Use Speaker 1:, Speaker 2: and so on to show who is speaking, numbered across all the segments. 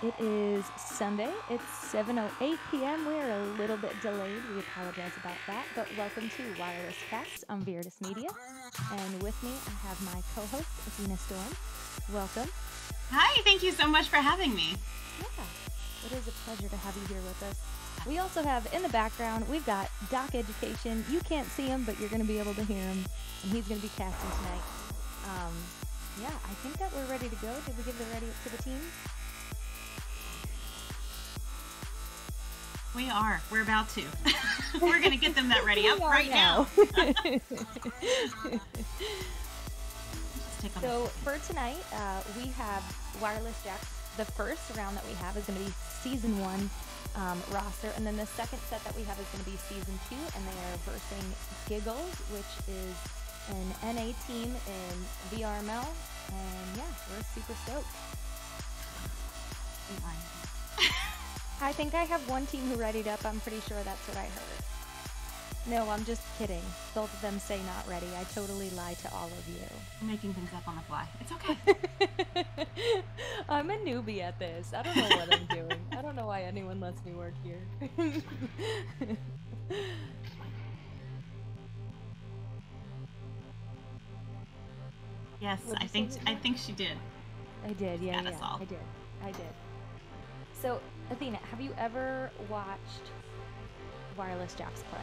Speaker 1: It is Sunday. It's 7:08 p.m. We're a little bit delayed. We apologize about that. But welcome to Wireless Cast on Veritas Media. And with me, I have my co-host, Athena Storm. Welcome.
Speaker 2: Hi, thank you so much for having me.
Speaker 1: Yeah, it is a pleasure to have you here with us. We also have in the background, we've got Doc Education. You can't see him, but you're going to be able to hear him. And he's going to be casting tonight. Yeah, I think that we're ready to go. Did we give the ready to the team?
Speaker 2: We are. We're about to. We're going to get them that ready up right now.
Speaker 1: So for tonight, we have Wireless Jacks. The first round that we have is going to be Season 1 roster, and then the second set that we have is going to be Season 2, and they are versing Giggles, which is an NA team in VRML, and yeah, we're super stoked. I think I have one team who readied up. I'm pretty sure that's what I heard. No, I'm just kidding. Both of them say not ready. I totally lie to all of you.
Speaker 2: I'm making things up on the fly. It's okay.
Speaker 1: I'm a newbie at this. I don't know what I'm doing. I don't know why anyone lets me work here.
Speaker 2: Yes, I think she did.
Speaker 1: I did, yeah,
Speaker 2: Got us all.
Speaker 1: I did. So, Athena, have you ever watched Wireless Jacks play?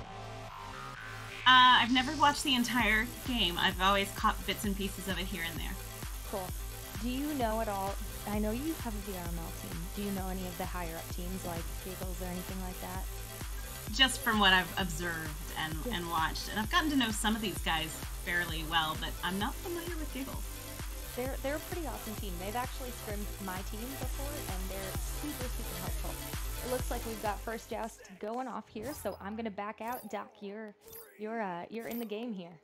Speaker 2: I've never watched the entire game. I've always caught bits and pieces of it here and there.
Speaker 1: Cool. Do you know at all, I know you have a VRML team. Do you know any of the higher up teams like Giggles or anything like that?
Speaker 2: Just from what I've observed and watched. And I've gotten to know some of these guys fairly well, but I'm not familiar with Giggles.
Speaker 1: They're a pretty awesome team. They've actually scrimmed my team before, and they're super, super helpful. It looks like we've got first joust going off here, so I'm gonna back out. Doc, you're in the game here.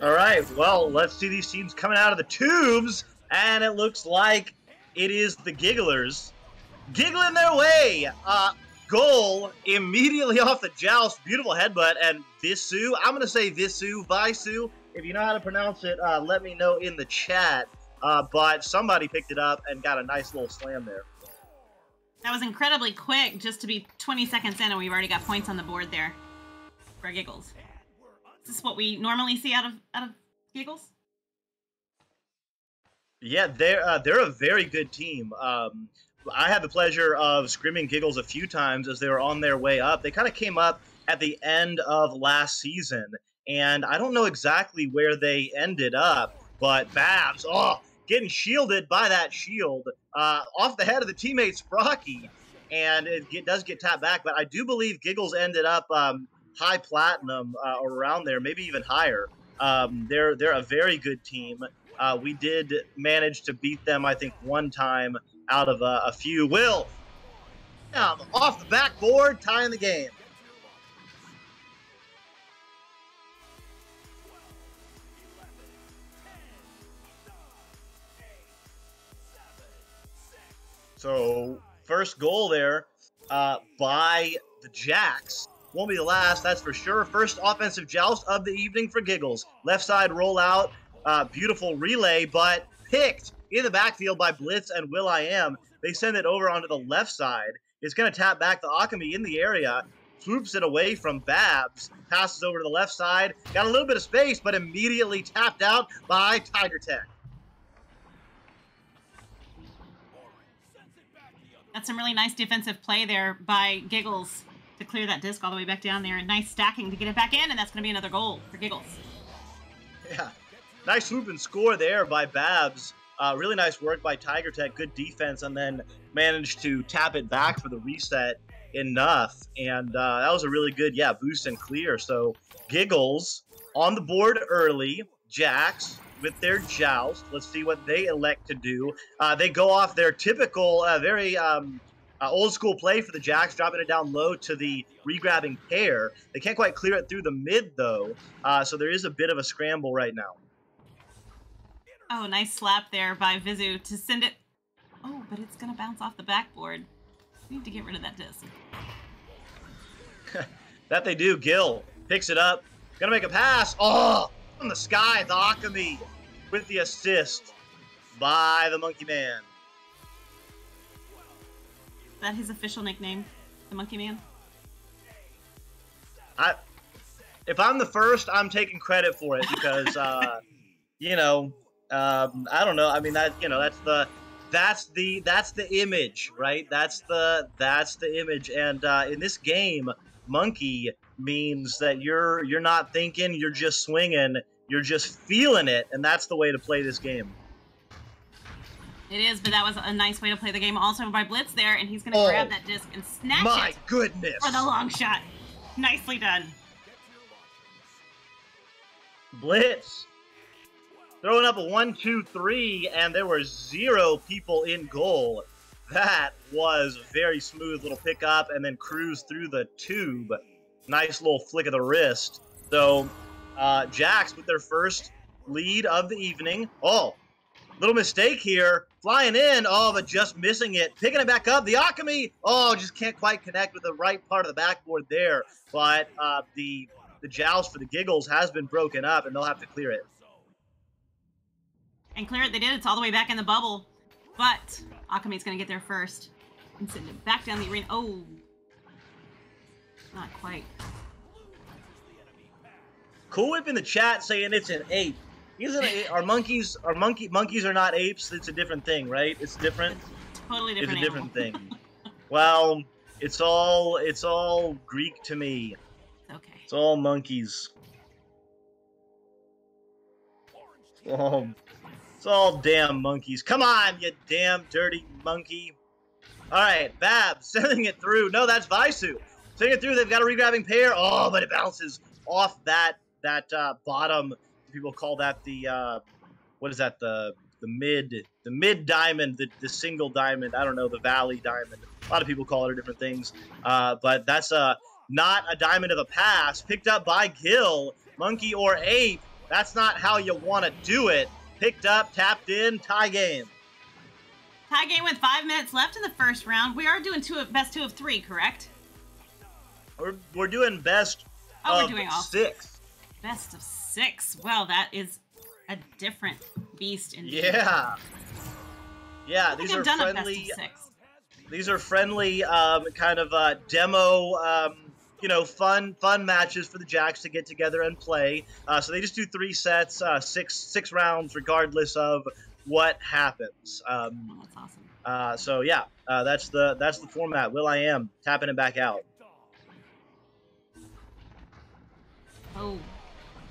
Speaker 3: All right, well, let's see these teams coming out of the tubes, and it looks like it is the Gigglers giggling their way. Goal immediately off the joust, beautiful headbutt, and Visu. I'm gonna say Visu. If you know how to pronounce it, let me know in the chat. But somebody picked it up and got a nice little slam there.
Speaker 2: That was incredibly quick, just to be 20 seconds in, and we've already got points on the board there for Giggles. Is this what we normally see out of Giggles?
Speaker 3: Yeah, they're a very good team. I had the pleasure of scrimming Giggles a few times as they were on their way up. They kind of came up at the end of last season, and I don't know exactly where they ended up, but Babs, getting shielded by that shield off the head of the teammate Sprocky, and it does get tapped back, but I do believe Giggles ended up high platinum or around there, maybe even higher. They're a very good team. We did manage to beat them, I think, one time out of a few. Will, off the backboard, tying the game. So, first goal there by the Jacks. Won't be the last, that's for sure. First offensive joust of the evening for Giggles. Left side rollout, beautiful relay, but picked in the backfield by Blitz and will.i.am. They send it over onto the left side. It's going to tap back to Akami in the area. Swoops it away from Babs. Passes over to the left side. Got a little bit of space, but immediately tapped out by Tiger Tech.
Speaker 2: That's some really nice defensive play there by Giggles to clear that disc all the way back down there. And nice stacking to get it back in, and that's going to be another goal for Giggles.
Speaker 3: Yeah, nice swoop and score there by Babs. Really nice work by Tiger Tech. Good defense, and then managed to tap it back for the reset enough. And that was a really good, boost and clear. So Giggles on the board early. Jacks with their joust. Let's see what they elect to do. They go off their typical, very old school play for the Jacks, dropping it down low to the regrabbing pair. They can't quite clear it through the mid, though, so there is a bit of a scramble right now.
Speaker 2: Oh, nice slap there by Visu to send it. Oh, but it's going to bounce off the backboard. We need to get rid of that disc.
Speaker 3: That they do. Gil picks it up. Gonna make a pass. Oh, from the sky, the Akami with the assist by the Monkey Man.
Speaker 2: Is that his official nickname? The Monkey Man?
Speaker 3: If I'm the first, I'm taking credit for it because, you know, I don't know. I mean, that, you know, that's the image, right? That's the image. And in this game, monkey means that you're not thinking, you're just swinging, you're just feeling it, and that's the way to play this game.
Speaker 2: It is, but that was a nice way to play the game. Also by Blitz there, and he's going to grab that disc and snatch
Speaker 3: my
Speaker 2: it.
Speaker 3: Goodness!
Speaker 2: For the long shot. Nicely done.
Speaker 3: Blitz throwing up a 1-2-3, and there were 0 people in goal. That was a very smooth little pickup, and then cruise through the tube. Nice little flick of the wrist. So, Jax with their first lead of the evening. Oh, little mistake here. Flying in, oh, but just missing it. Picking it back up. The Akami, oh, just can't quite connect with the right part of the backboard there. But the joust for the Giggles has been broken up, and they'll have to clear it.
Speaker 2: And clear it they did. It's all the way back in the bubble. But Akami's going to get there first. And send it back down the arena. Oh. Not quite.
Speaker 3: Cool Whip in the chat saying it's an ape. Are monkeys are not apes? It's a different thing, right? It's different.
Speaker 2: Totally different.
Speaker 3: It's a different thing. Well, it's all Greek to me.
Speaker 2: Okay.
Speaker 3: It's all monkeys. It's all damn monkeys. Come on, you damn dirty monkey. All right, Bab sending it through. No, that's Vaisu. Sending it through. They've got a regrabbing pair. Oh, but it bounces off that bottom. People call that the what is that? The mid diamond, the single diamond. I don't know, the valley diamond. A lot of people call it different things. But that's not a diamond of a pass. Picked up by Gil, monkey or ape. That's not how you want to do it. Picked up, tapped in, tie game.
Speaker 2: Tie game with 5 minutes left in the first round. We are doing best 2 of 3, correct?
Speaker 3: We're doing best of 6.
Speaker 2: Best of 6. Well, that is a different beast indeed.
Speaker 3: Yeah. Yeah, these are friendly. These are friendly, kind of demo, you know, fun matches for the Jacks to get together and play. So they just do 3 sets, six rounds, regardless of what happens.
Speaker 2: That's awesome.
Speaker 3: So yeah, that's the format. Will.i.am tapping it back out.
Speaker 2: Oh,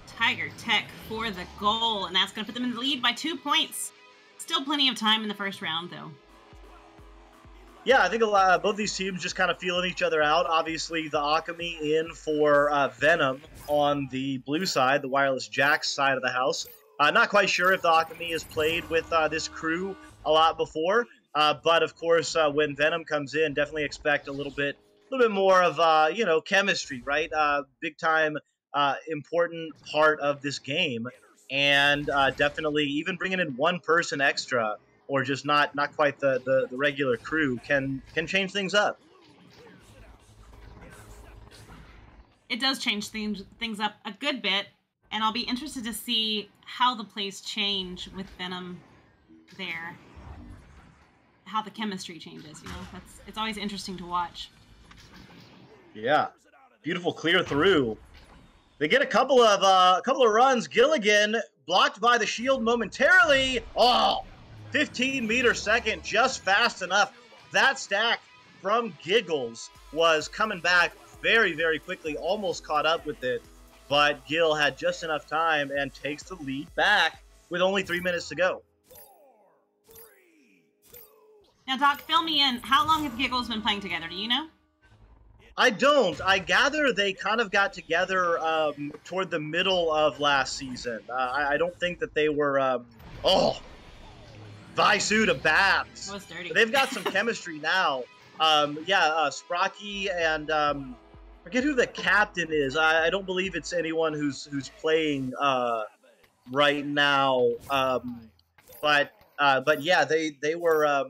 Speaker 2: Tiger Tech for the goal, and that's going to put them in the lead by 2 points. Still plenty of time in the first round, though.
Speaker 3: Yeah, I think both these teams just kind of feeling each other out. Obviously, the Akami in for Venom on the blue side, the Wireless Jacks side of the house. Not quite sure if the Akami has played with this crew a lot before, but of course, when Venom comes in, definitely expect a little bit more of you know, chemistry, right? Big time, important part of this game, and definitely even bringing in one person extra, or just not quite the regular crew, can change things up.
Speaker 2: It does change things up a good bit, and I'll be interested to see how the plays change with Venom there. How the chemistry changes, you know? It's always interesting to watch.
Speaker 3: Yeah. Beautiful clear through. They get a couple of runs. Gilligan blocked by the shield momentarily. Oh, 15-meter second, just fast enough. That stack from Giggles was coming back very, very quickly, almost caught up with it. But Gil had just enough time and takes the lead back with only 3 minutes to go.
Speaker 2: Now, Doc, fill me in. How long have Giggles been playing together? Do you know?
Speaker 3: I don't. I gather they kind of got together toward the middle of last season. I don't think that they were... Vaisu to Babs.
Speaker 2: That was dirty.
Speaker 3: They've got some chemistry now. Sprocky and... forget who the captain is. I don't believe it's anyone who's playing right now. But yeah, they were...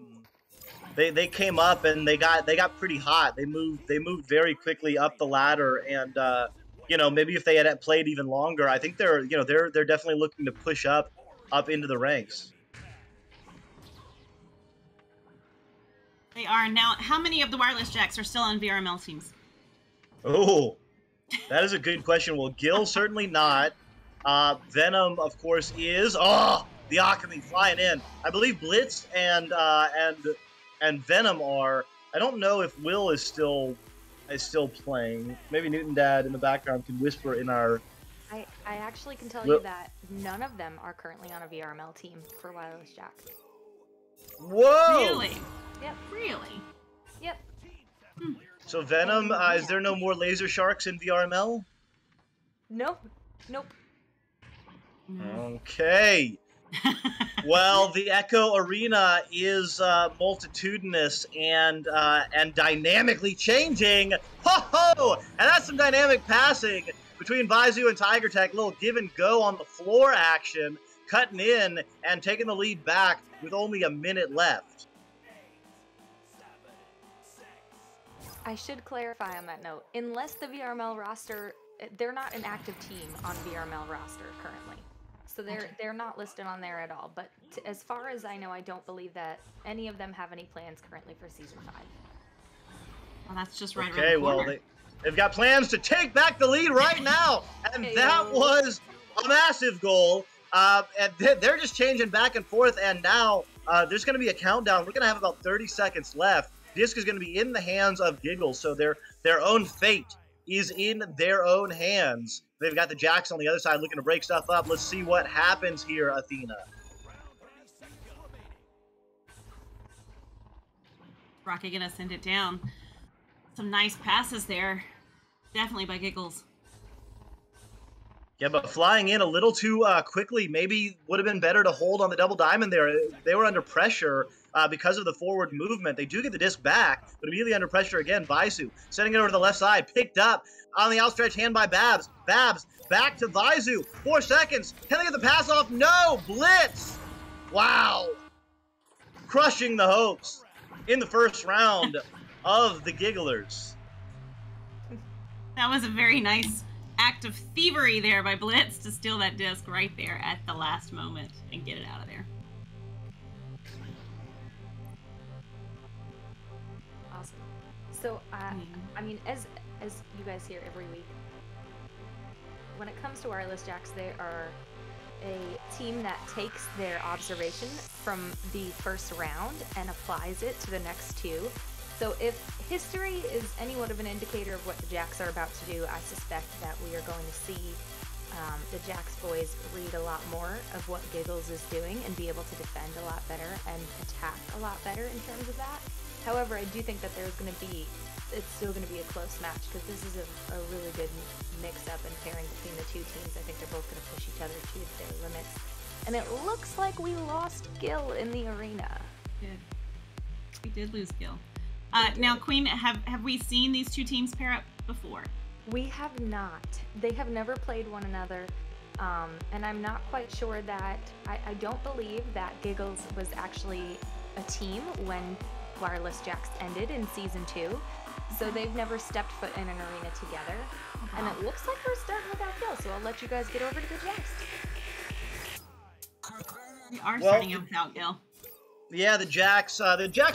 Speaker 3: They came up and they got pretty hot. They moved very quickly up the ladder, and you know, maybe if they had played even longer, I think they're definitely looking to push up into the ranks.
Speaker 2: They are. Now, how many of the Wireless Jacks are still on VRML teams?
Speaker 3: Oh, that is a good question. Well, Gil certainly not. Venom, of course, is. Oh, the Alchemy flying in. I believe Blitz and Venom are. I don't know if Will is still playing. Maybe Newton Dad in the background can whisper in our.
Speaker 1: I actually can tell you that none of them are currently on a VRML team for Wireless Jack.
Speaker 3: Whoa!
Speaker 2: Really?
Speaker 1: Yep.
Speaker 2: Really?
Speaker 1: Yep.
Speaker 3: So Venom, is there no more Laser Sharks in VRML?
Speaker 1: Nope.
Speaker 3: Okay. Well, the Echo Arena is multitudinous and dynamically changing. Ho ho! And that's some dynamic passing between Vizu and Tiger Tech. Little give and go on the floor action, cutting in and taking the lead back with only a minute left.
Speaker 1: I should clarify on that note. Unless the VRML roster, they're not an active team on VRML roster currently. So they're not listed on there at all. But as far as I know, I don't believe that any of them have any plans currently for Season 5.
Speaker 2: Well, that's just right
Speaker 3: Okay,
Speaker 2: around the corner.
Speaker 3: well, they've got plans to take back the lead right now. And that was a massive goal. And they're just changing back and forth. And now there's going to be a countdown. We're going to have about 30 seconds left. Disc is going to be in the hands of Giggles. So their own fate is in their own hands. They've got the Jacks on the other side looking to break stuff up. Let's see what happens here, Athena.
Speaker 2: Rocky gonna send it down. Some nice passes there. Definitely by Giggles.
Speaker 3: Yeah, but flying in a little too quickly maybe would have been better to hold on the double diamond there. They were under pressure because of the forward movement. They do get the disc back, but immediately under pressure again. Vizu sending it over to the left side, picked up on the outstretched hand by Babs. Babs back to Vizu. 4 seconds. Can they get the pass off? No! Blitz! Wow. Crushing the hopes in the first round of the Gigglers.
Speaker 2: That was a very nice act of thievery there by Blitz to steal that disc right there at the last moment and get it out of there.
Speaker 1: Awesome. So, I mean, as you guys hear every week, when it comes to Wireless Jacks, they are a team that takes their observation from the first round and applies it to the next two. So if history is anyone of an indicator of what the Jacks are about to do, I suspect that we are going to see the Jacks boys read a lot more of what Giggles is doing and be able to defend a lot better and attack a lot better in terms of that. However, I do think that it's still going to be a close match because this is a really good mix-up and pairing between the two teams. I think they're both going to push each other to their limits. And it looks like we lost Gil in the arena.
Speaker 2: We did lose Gil. Now, Queen, have we seen these two teams pair up before?
Speaker 1: We have not. They have never played one another. And I'm not quite sure that... I don't believe that Giggles was actually a team when Wireless Jacks ended in Season 2. So they've never stepped foot in an arena together. And it looks like we're starting without Gil, so I'll let you guys get over to the Jacks.
Speaker 2: We are starting out without Gil.
Speaker 3: Yeah, the Jacks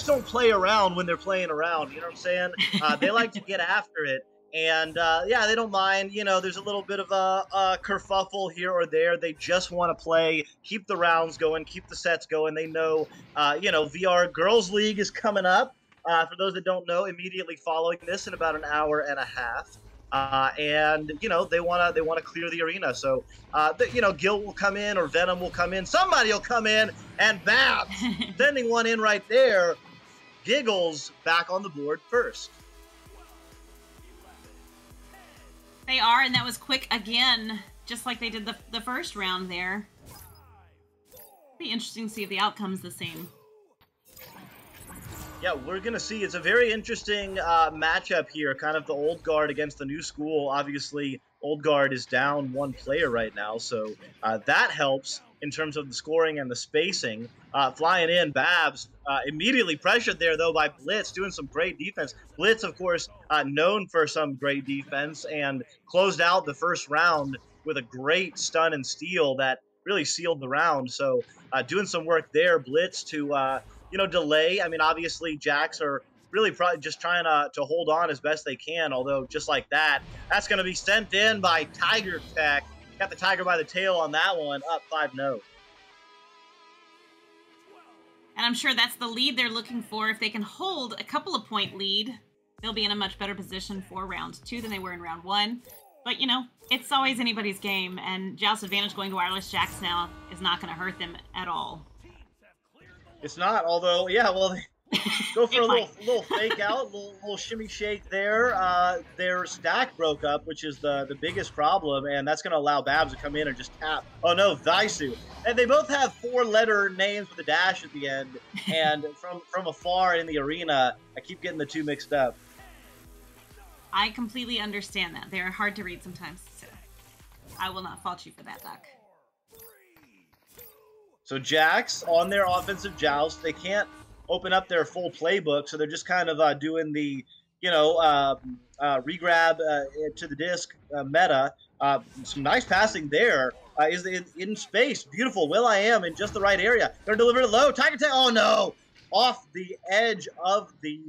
Speaker 3: don't play around when they're playing around. You know what I'm saying? They like to get after it. And, yeah, they don't mind. You know, there's a little bit of a kerfuffle here or there. They just want to play, keep the rounds going, keep the sets going. They know, you know, VR Girls League is coming up. For those that don't know, immediately following this in about an hour and a half. And, you know, they want to clear the arena. So, you know, Gil will come in or Venom will come in. Somebody will come in and Babs sending one in right there. Giggles back on the board first.
Speaker 2: They are, and that was quick again, just like they did the first round there. Be interesting to see if the outcome's the same.
Speaker 3: Yeah, we're going to see. It's a very interesting matchup here, kind of the old guard against the new school. Obviously, old guard is down one player right now, so that helps in terms of the scoring and the spacing. Flying in, Babs immediately pressured there, though, by Blitz, doing some great defense. Blitz, of course, known for some great defense, and closed out the first round with a great stun and steal that really sealed the round. So doing some work there, Blitz to delay. I mean, obviously, Jacks are really probably just trying to hold on as best they can. Although, just like that, that's going to be sent in by Tiger Tech. Got the Tiger by the tail on that one, up 5-0.
Speaker 2: And I'm sure that's the lead they're looking for. If they can hold a couple of point lead, they'll be in a much better position for round 2 than they were in round 1. But, it's always anybody's game, and Joust advantage going to Wireless Jacks now is not going to hurt them at all.
Speaker 3: It's not, although, yeah, well, they go for a little fake out, little shimmy shake there. Their stack broke up, which is the biggest problem, and that's going to allow Babs to come in and just tap. Oh, no, Vaisu. And they both have 4-letter names with a dash at the end, and from afar in the arena, I keep getting the two mixed up.
Speaker 2: I completely understand that. They're hard to read sometimes, so I will not fault you for that, Doc.
Speaker 3: So Jacks on their offensive joust, they can't open up their full playbook, so they're just kind of doing the, regrab to the disc meta. Some nice passing there. Is in space. Beautiful. Will.i.am in just the right area. They're delivering it low. Tiger Tech. Oh no! Off the edge of the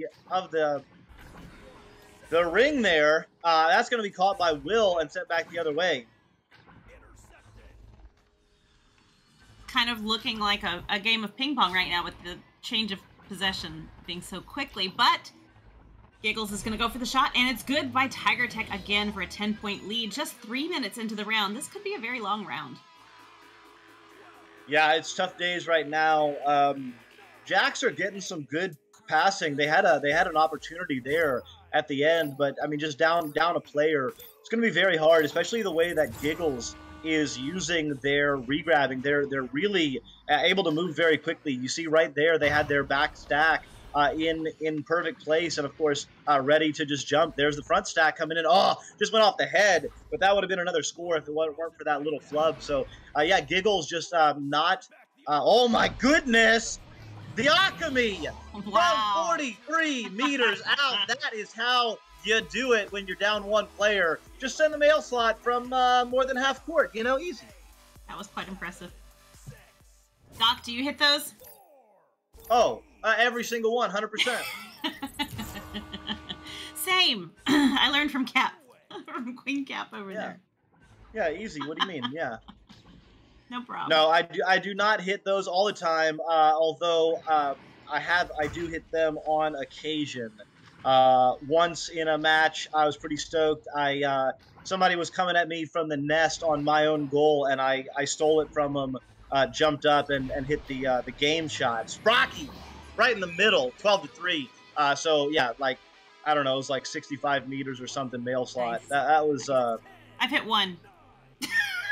Speaker 3: ring there. That's going to be caught by Will and sent back the other way.
Speaker 2: Kind of looking like a game of ping pong right now with the change of possession being so quickly, but Giggles is going to go for the shot, and it's good by Tiger Tech again for a 10-point lead. Just 3 minutes into the round. This could be a very long round.
Speaker 3: Yeah, it's tough days right now. Jacks are getting some good passing. They had an opportunity there at the end, but I mean, just down a player. It's going to be very hard, especially the way that Giggles is using their regrabbing. They're really able to move very quickly. You see right there, they had their back stack in perfect place, and of course ready to just jump. There's the front stack coming in. Oh, just went off the head, but that would have been another score if it weren't for that little flub. So yeah, Giggles just not. Oh my goodness, the Alchemy
Speaker 2: Wow.
Speaker 3: from 43 meters out. That is how you do it when you're down one player. Just send the mail slot from more than half court. Easy.
Speaker 2: That was quite impressive. Doc, do you hit those?
Speaker 3: Oh, every single one, 100%.
Speaker 2: Same. I learned from Cap, from Queen Cap over there.
Speaker 3: Yeah, easy. What do you mean? Yeah.
Speaker 2: No problem.
Speaker 3: No, I do not hit those all the time. Although I do hit them on occasion. Once in a match, I was pretty stoked. Somebody was coming at me from the nest on my own goal, and I stole it from them. Jumped up and hit the game shot. Sprocky, right in the middle, 12-3. So yeah, like I don't know, it was like 65 meters or something. Mail slot.
Speaker 2: Nice.
Speaker 3: That was.
Speaker 2: I've hit one.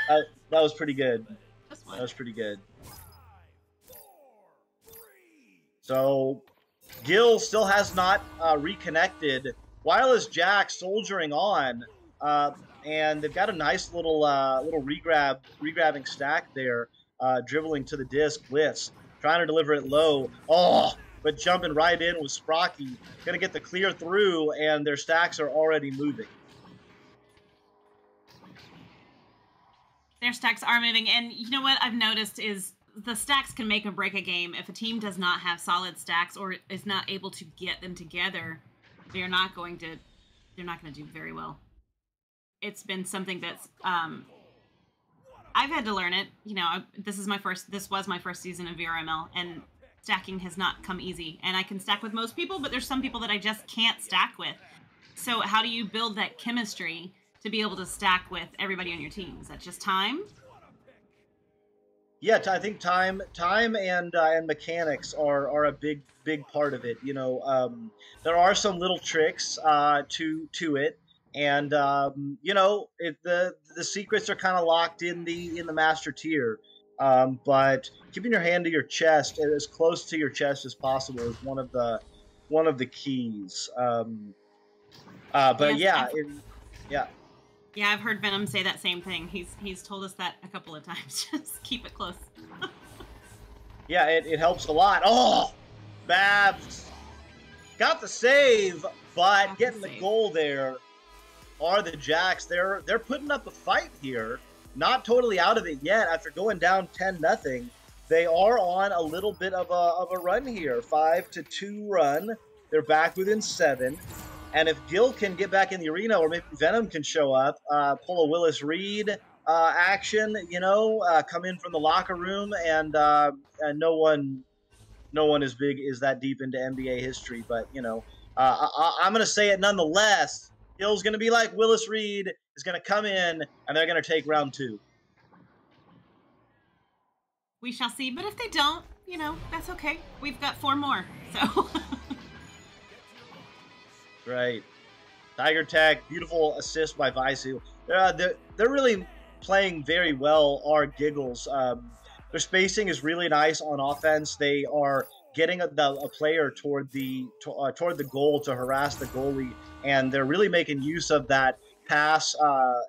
Speaker 3: That was pretty good.
Speaker 2: Just one.
Speaker 3: That was pretty good. So, Gil still has not reconnected. Wireless Jack soldiering on, and they've got a nice little regrabbing stack there, dribbling to the disc. Blitz trying to deliver it low. Oh, but jumping right in with Sprocky, gonna get the clear through, and their stacks are already moving.
Speaker 2: Their stacks are moving, and you know what I've noticed is the stacks can make or break a game. If a team does not have solid stacks or is not able to get them together, they're not going to do very well. It's been something that's I've had to learn it. This was my first season of VRML, and stacking has not come easy. And I can stack with most people, but there's some people that I just can't stack with. So how do you build that chemistry to be able to stack with everybody on your team? Is that just time?
Speaker 3: Yeah, I think time and mechanics are a big part of it. There are some little tricks to it, and the secrets are kind of locked in the master tier. But keeping your hand to your chest, as close to your chest as possible, is one of the keys. But
Speaker 2: yes,
Speaker 3: yeah.
Speaker 2: Yeah, I've heard Venom say that same thing. He's told us that a couple of times. Just keep it close.
Speaker 3: Yeah, it helps a lot. Oh, Babs got the save, but getting the goal there are the Jacks. They're putting up a fight here. Not totally out of it yet after going down 10-0. they are on a little bit of a run here, 5-2 run. They're back within 7. And if Gil can get back in the arena, or maybe Venom can show up, pull a Willis Reed action, come in from the locker room, and no one as big is that deep into NBA history. But I'm going to say it nonetheless. Gil's going to be like Willis Reed is going to come in, and they're going to take round 2.
Speaker 2: We shall see. But if they don't, that's okay. We've got 4 more. So.
Speaker 3: Right. Tiger Tech, beautiful assist by Vaisu. They're really playing very well, our Giggles. Their spacing is really nice on offense. They are getting a player toward the goal to harass the goalie, and they're really making use of that pass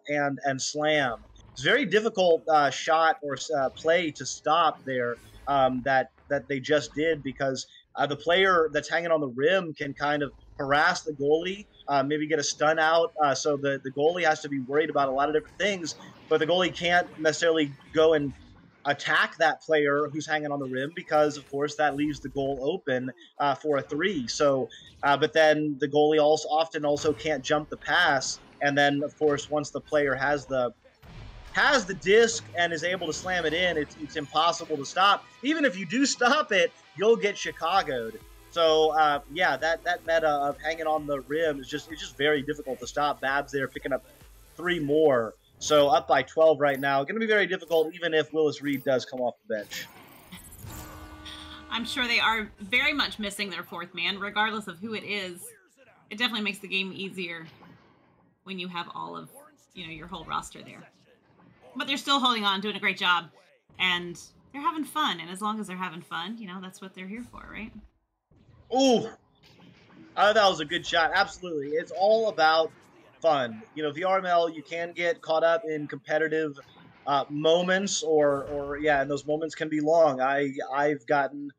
Speaker 3: and slam. It's a very difficult shot or play to stop there that they just did, because the player that's hanging on the rim can kind of harass the goalie, maybe get a stun out. So the goalie has to be worried about a lot of different things, but the goalie can't necessarily go and attack that player who's hanging on the rim, because of course that leaves the goal open for a 3. So, but then the goalie often can't jump the pass. And then of course, once the player has the disc and is able to slam it in, it's impossible to stop. Even if you do stop it, you'll get Chicago'd. So that meta of hanging on the rim it's just very difficult to stop. Babs there picking up 3 more, so up by 12 right now. Going to be very difficult, even if Willis Reed does come off the bench.
Speaker 2: I'm sure they are very much missing their 4th man, regardless of who it is. It definitely makes the game easier when you have all of your whole roster there. But they're still holding on, doing a great job, and they're having fun. And as long as they're having fun, that's what they're here for, right?
Speaker 3: Ooh, that was a good shot. Absolutely. It's all about fun. VRML, you can get caught up in competitive moments, and those moments can be long. I've gotten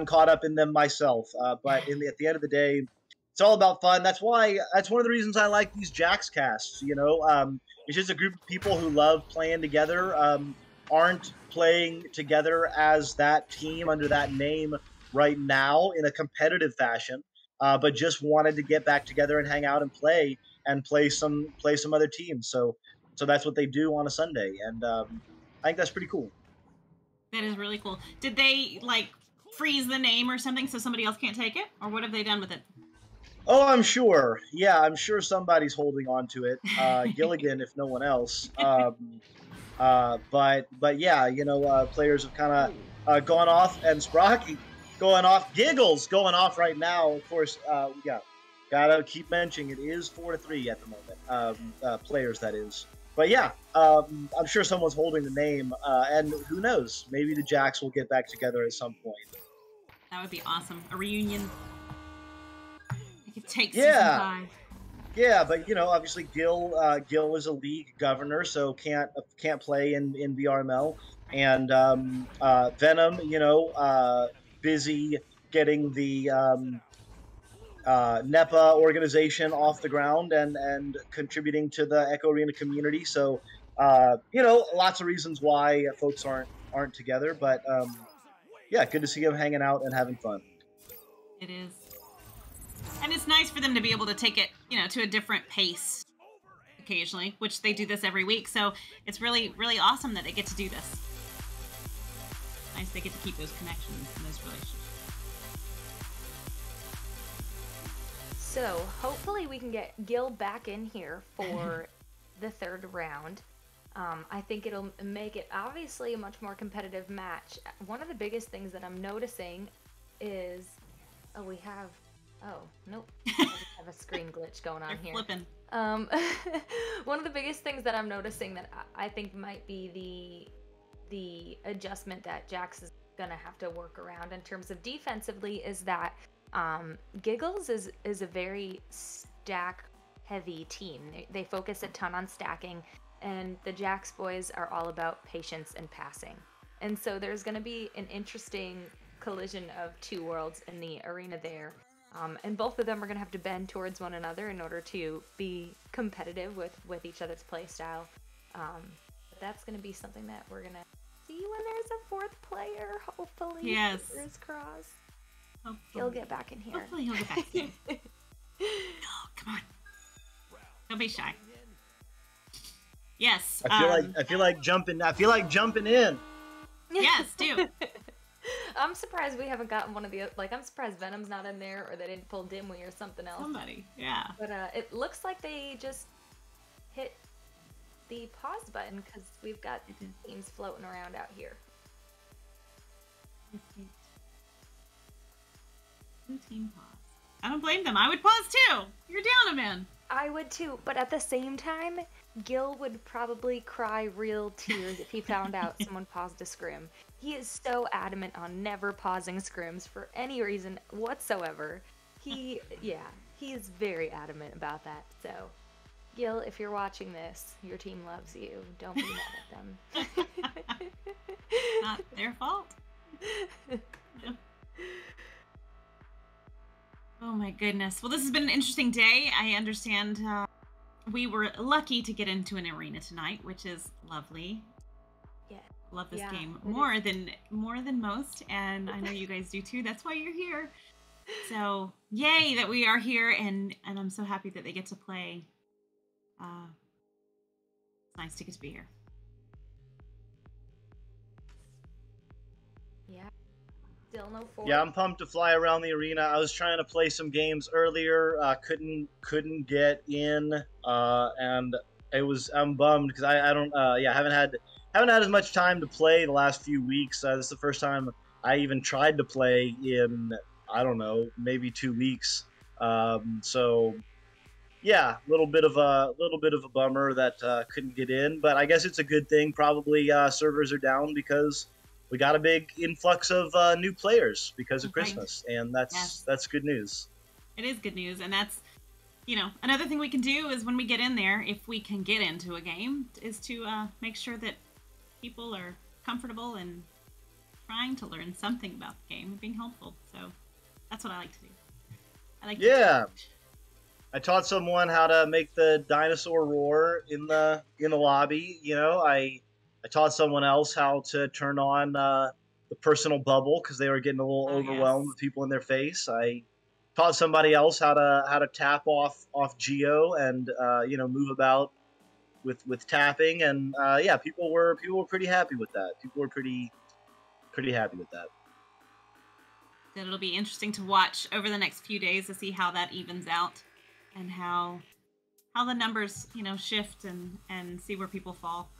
Speaker 3: caught up in them myself. But at the end of the day, it's all about fun. That's one of the reasons I like these Jax casts. It's just a group of people who love playing together, aren't playing together as that team under that name right now in a competitive fashion, but just wanted to get back together and hang out and play some other teams. So that's what they do on a Sunday, and I think that's pretty cool.
Speaker 2: That is really cool. Did they freeze the name or something so somebody else can't take it, or what have they done with it?
Speaker 3: Oh, I'm sure. Yeah, I'm sure somebody's holding on to it. Gilligan, if no one else. But yeah, players have kind of gone off, and Sprocky going off, Giggles going off right now. Of course, gotta keep mentioning it is 4-3 at the moment. Players, that is. But yeah, I'm sure someone's holding the name, and who knows? Maybe the Jacks will get back together at some point.
Speaker 2: That would be awesome. A reunion. It could take season 5.
Speaker 3: Yeah, but obviously Gil is a league governor, so can't play in VRML, and Venom, busy getting the NEPA organization off the ground and contributing to the Echo Arena community. So lots of reasons why folks aren't together, but yeah, good to see them hanging out and having fun.
Speaker 2: It is. And it's nice for them to be able to take it, to a different pace occasionally, which they do this every week. So it's really, really awesome that they get to do this. Nice they get to keep those connections and those relationships.
Speaker 1: So hopefully we can get Gil back in here for the 3rd round. I think it'll make it obviously a much more competitive match. One of the biggest things that I'm noticing is, nope. I just have a screen glitch going on here.
Speaker 2: Flipping.
Speaker 1: One of the biggest things that I'm noticing that I think might be the adjustment that Jax is gonna have to work around in terms of defensively is that Giggles is a very stack heavy team. They focus a ton on stacking, and the Jax boys are all about patience and passing. And so there's gonna be an interesting collision of 2 worlds in the arena there. And both of them are going to have to bend towards one another in order to be competitive with each other's play style. But that's going to be something that we're going to see when there's a fourth player, hopefully.
Speaker 2: Yes.
Speaker 1: Fingers crossed.
Speaker 2: Hopefully.
Speaker 1: He'll get back in here.
Speaker 2: Hopefully he'll get back soon. Oh, come on. Don't be shy. Yes.
Speaker 3: I feel like jumping in.
Speaker 2: Yes, do.
Speaker 1: I'm surprised we haven't gotten one of the, like, I'm surprised Venom's not in there, or they didn't pull Dimwee or something else.
Speaker 2: Somebody, yeah.
Speaker 1: But it looks like they just hit the pause button because we've got teams floating around out here.
Speaker 2: Team pause. I don't blame them. I would pause too. You're down a man.
Speaker 1: I would too, but at the same time, Gil would probably cry real tears if he found out someone paused a scrim. He is so adamant on never pausing scrims for any reason whatsoever. He is very adamant about that. So, Gil, if you're watching this, your team loves you. Don't be mad at them.
Speaker 2: Not their fault. Oh my goodness. Well, this has been an interesting day. I understand we were lucky to get into an arena tonight, which is lovely.
Speaker 1: Yeah.
Speaker 2: Love this game more than most, and I know you guys do too. That's why you're here. So, yay that we are here, and I'm so happy that they get to play. It's nice to get to be here.
Speaker 1: Yeah. Still no forward.
Speaker 3: Yeah, I'm pumped to fly around the arena. I was trying to play some games earlier, couldn't get in, and I'm bummed because I haven't had as much time to play the last few weeks. This is the first time I even tried to play in, I don't know, maybe 2 weeks. So yeah, a little bit of a bummer that couldn't get in, but I guess it's a good thing. Probably servers are down because we got a big influx of new players because of Christmas, and that's good news.
Speaker 2: It is good news, and that's, another thing we can do is when we get in there, if we can get into a game, is to make sure that people are comfortable and trying to learn something about the game and being helpful. So that's what I like to do. I taught someone how to make the dinosaur roar in the lobby. I taught someone else how to turn on the personal bubble because they were getting a little overwhelmed with people in their face. I taught somebody else how to tap off Geo and move about with tapping, and people were pretty happy with that. People were pretty happy with that. It'll be interesting to watch over the next few days to see how that evens out and how the numbers shift and see where people fall.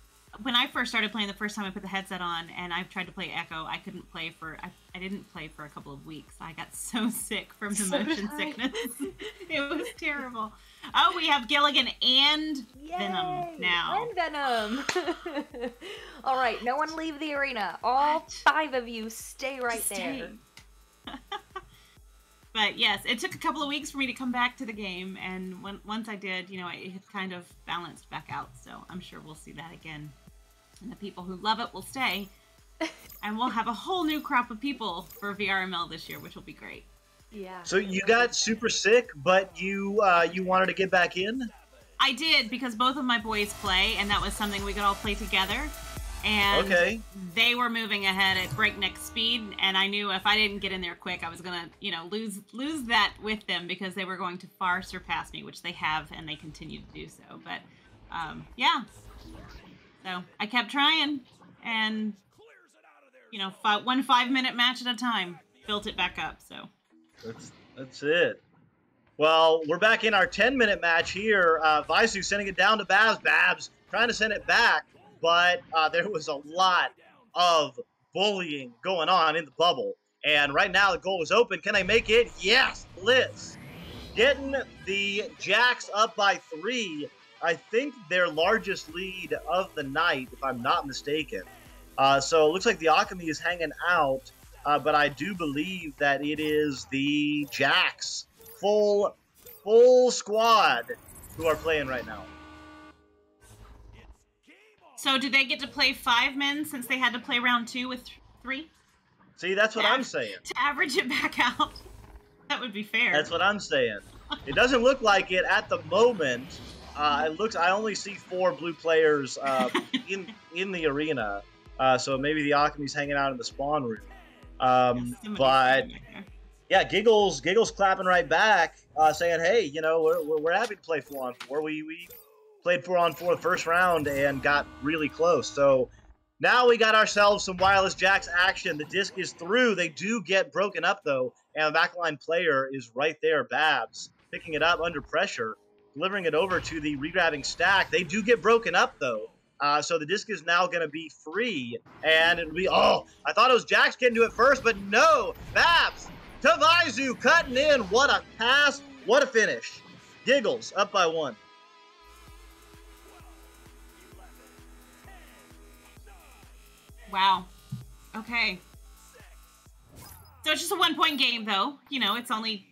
Speaker 2: When I first started playing, the first time I put the headset on and I tried to play Echo, I couldn't play I didn't play for a couple of weeks. I got so sick from the motion sickness. It was terrible. Oh, we have Gilligan and Venom now.
Speaker 1: And Venom. All right, no one leave the arena. All 5 of you stay right there.
Speaker 2: But yes, it took a couple of weeks for me to come back to the game, and once I did, it had kind of balanced back out. So I'm sure we'll see that again. And the people who love it will stay. And we'll have a whole new crop of people for VRML this year, which will be great.
Speaker 1: Yeah.
Speaker 3: So you got super sick, but you wanted to get back in?
Speaker 2: I did, because both of my boys play, and that was something we could all play together. And they were moving ahead at breakneck speed, and I knew if I didn't get in there quick, I was gonna, lose that with them because they were going to far surpass me, which they have, and they continue to do so. But yeah, so I kept trying, and one 5-minute match at a time, built it back up. So
Speaker 3: that's it. Well, we're back in our 10-minute match here. Visu sending it down to Babs trying to send it back. But there was a lot of bullying going on in the bubble. And right now the goal is open. Can they make it? Yes, Liz. Getting the Jacks up by 3. I think their largest lead of the night, if I'm not mistaken. So it looks like the Alchemy is hanging out. But I do believe that it is the Jacks, full squad, who are playing right now.
Speaker 2: So did they get to play 5 men since they had to play round 2 with 3?
Speaker 3: See, that's what I'm saying.
Speaker 2: To average it back out. That would be fair.
Speaker 3: That's what I'm saying. It doesn't look like it at the moment. I only see 4 blue players in the arena. So maybe the Alchemy's hanging out in the spawn room.
Speaker 2: Somebody's
Speaker 3: But
Speaker 2: standing right there.
Speaker 3: yeah, Giggles clapping right back, saying, "Hey, you know, we're happy to play 4-on-4. We played 4-on-4 the first round and got really close. So now we got ourselves some Wireless Jacks action. The disc is through. They do get broken up though, and the backline player is right there, Babs, picking it up under pressure, delivering it over to the regrabbing Stack. They do get broken up though. So the disc is now going to be free, and it'll be, oh, I thought it was Jax getting to it first, but no, Babs to Vaizu cutting in. What a pass, what a finish. Giggles up by 1.
Speaker 2: Wow. Okay. So it's just a 1-point game, though. You know, it's only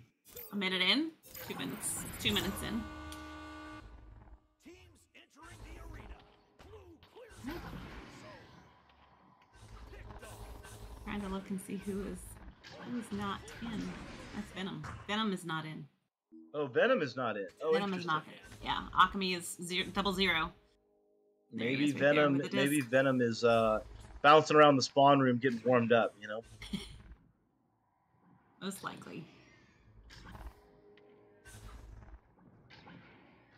Speaker 2: a minute in, 2 minutes in. Trying to look and see who's not in. That's Venom. Venom is not in.
Speaker 3: Oh, Venom is not in. Oh,
Speaker 2: Venom is not in. Yeah, Alchemy is 0-0.
Speaker 3: Maybe Venom. Maybe Venom is bouncing around the spawn room, getting warmed up. You know.
Speaker 2: Most likely.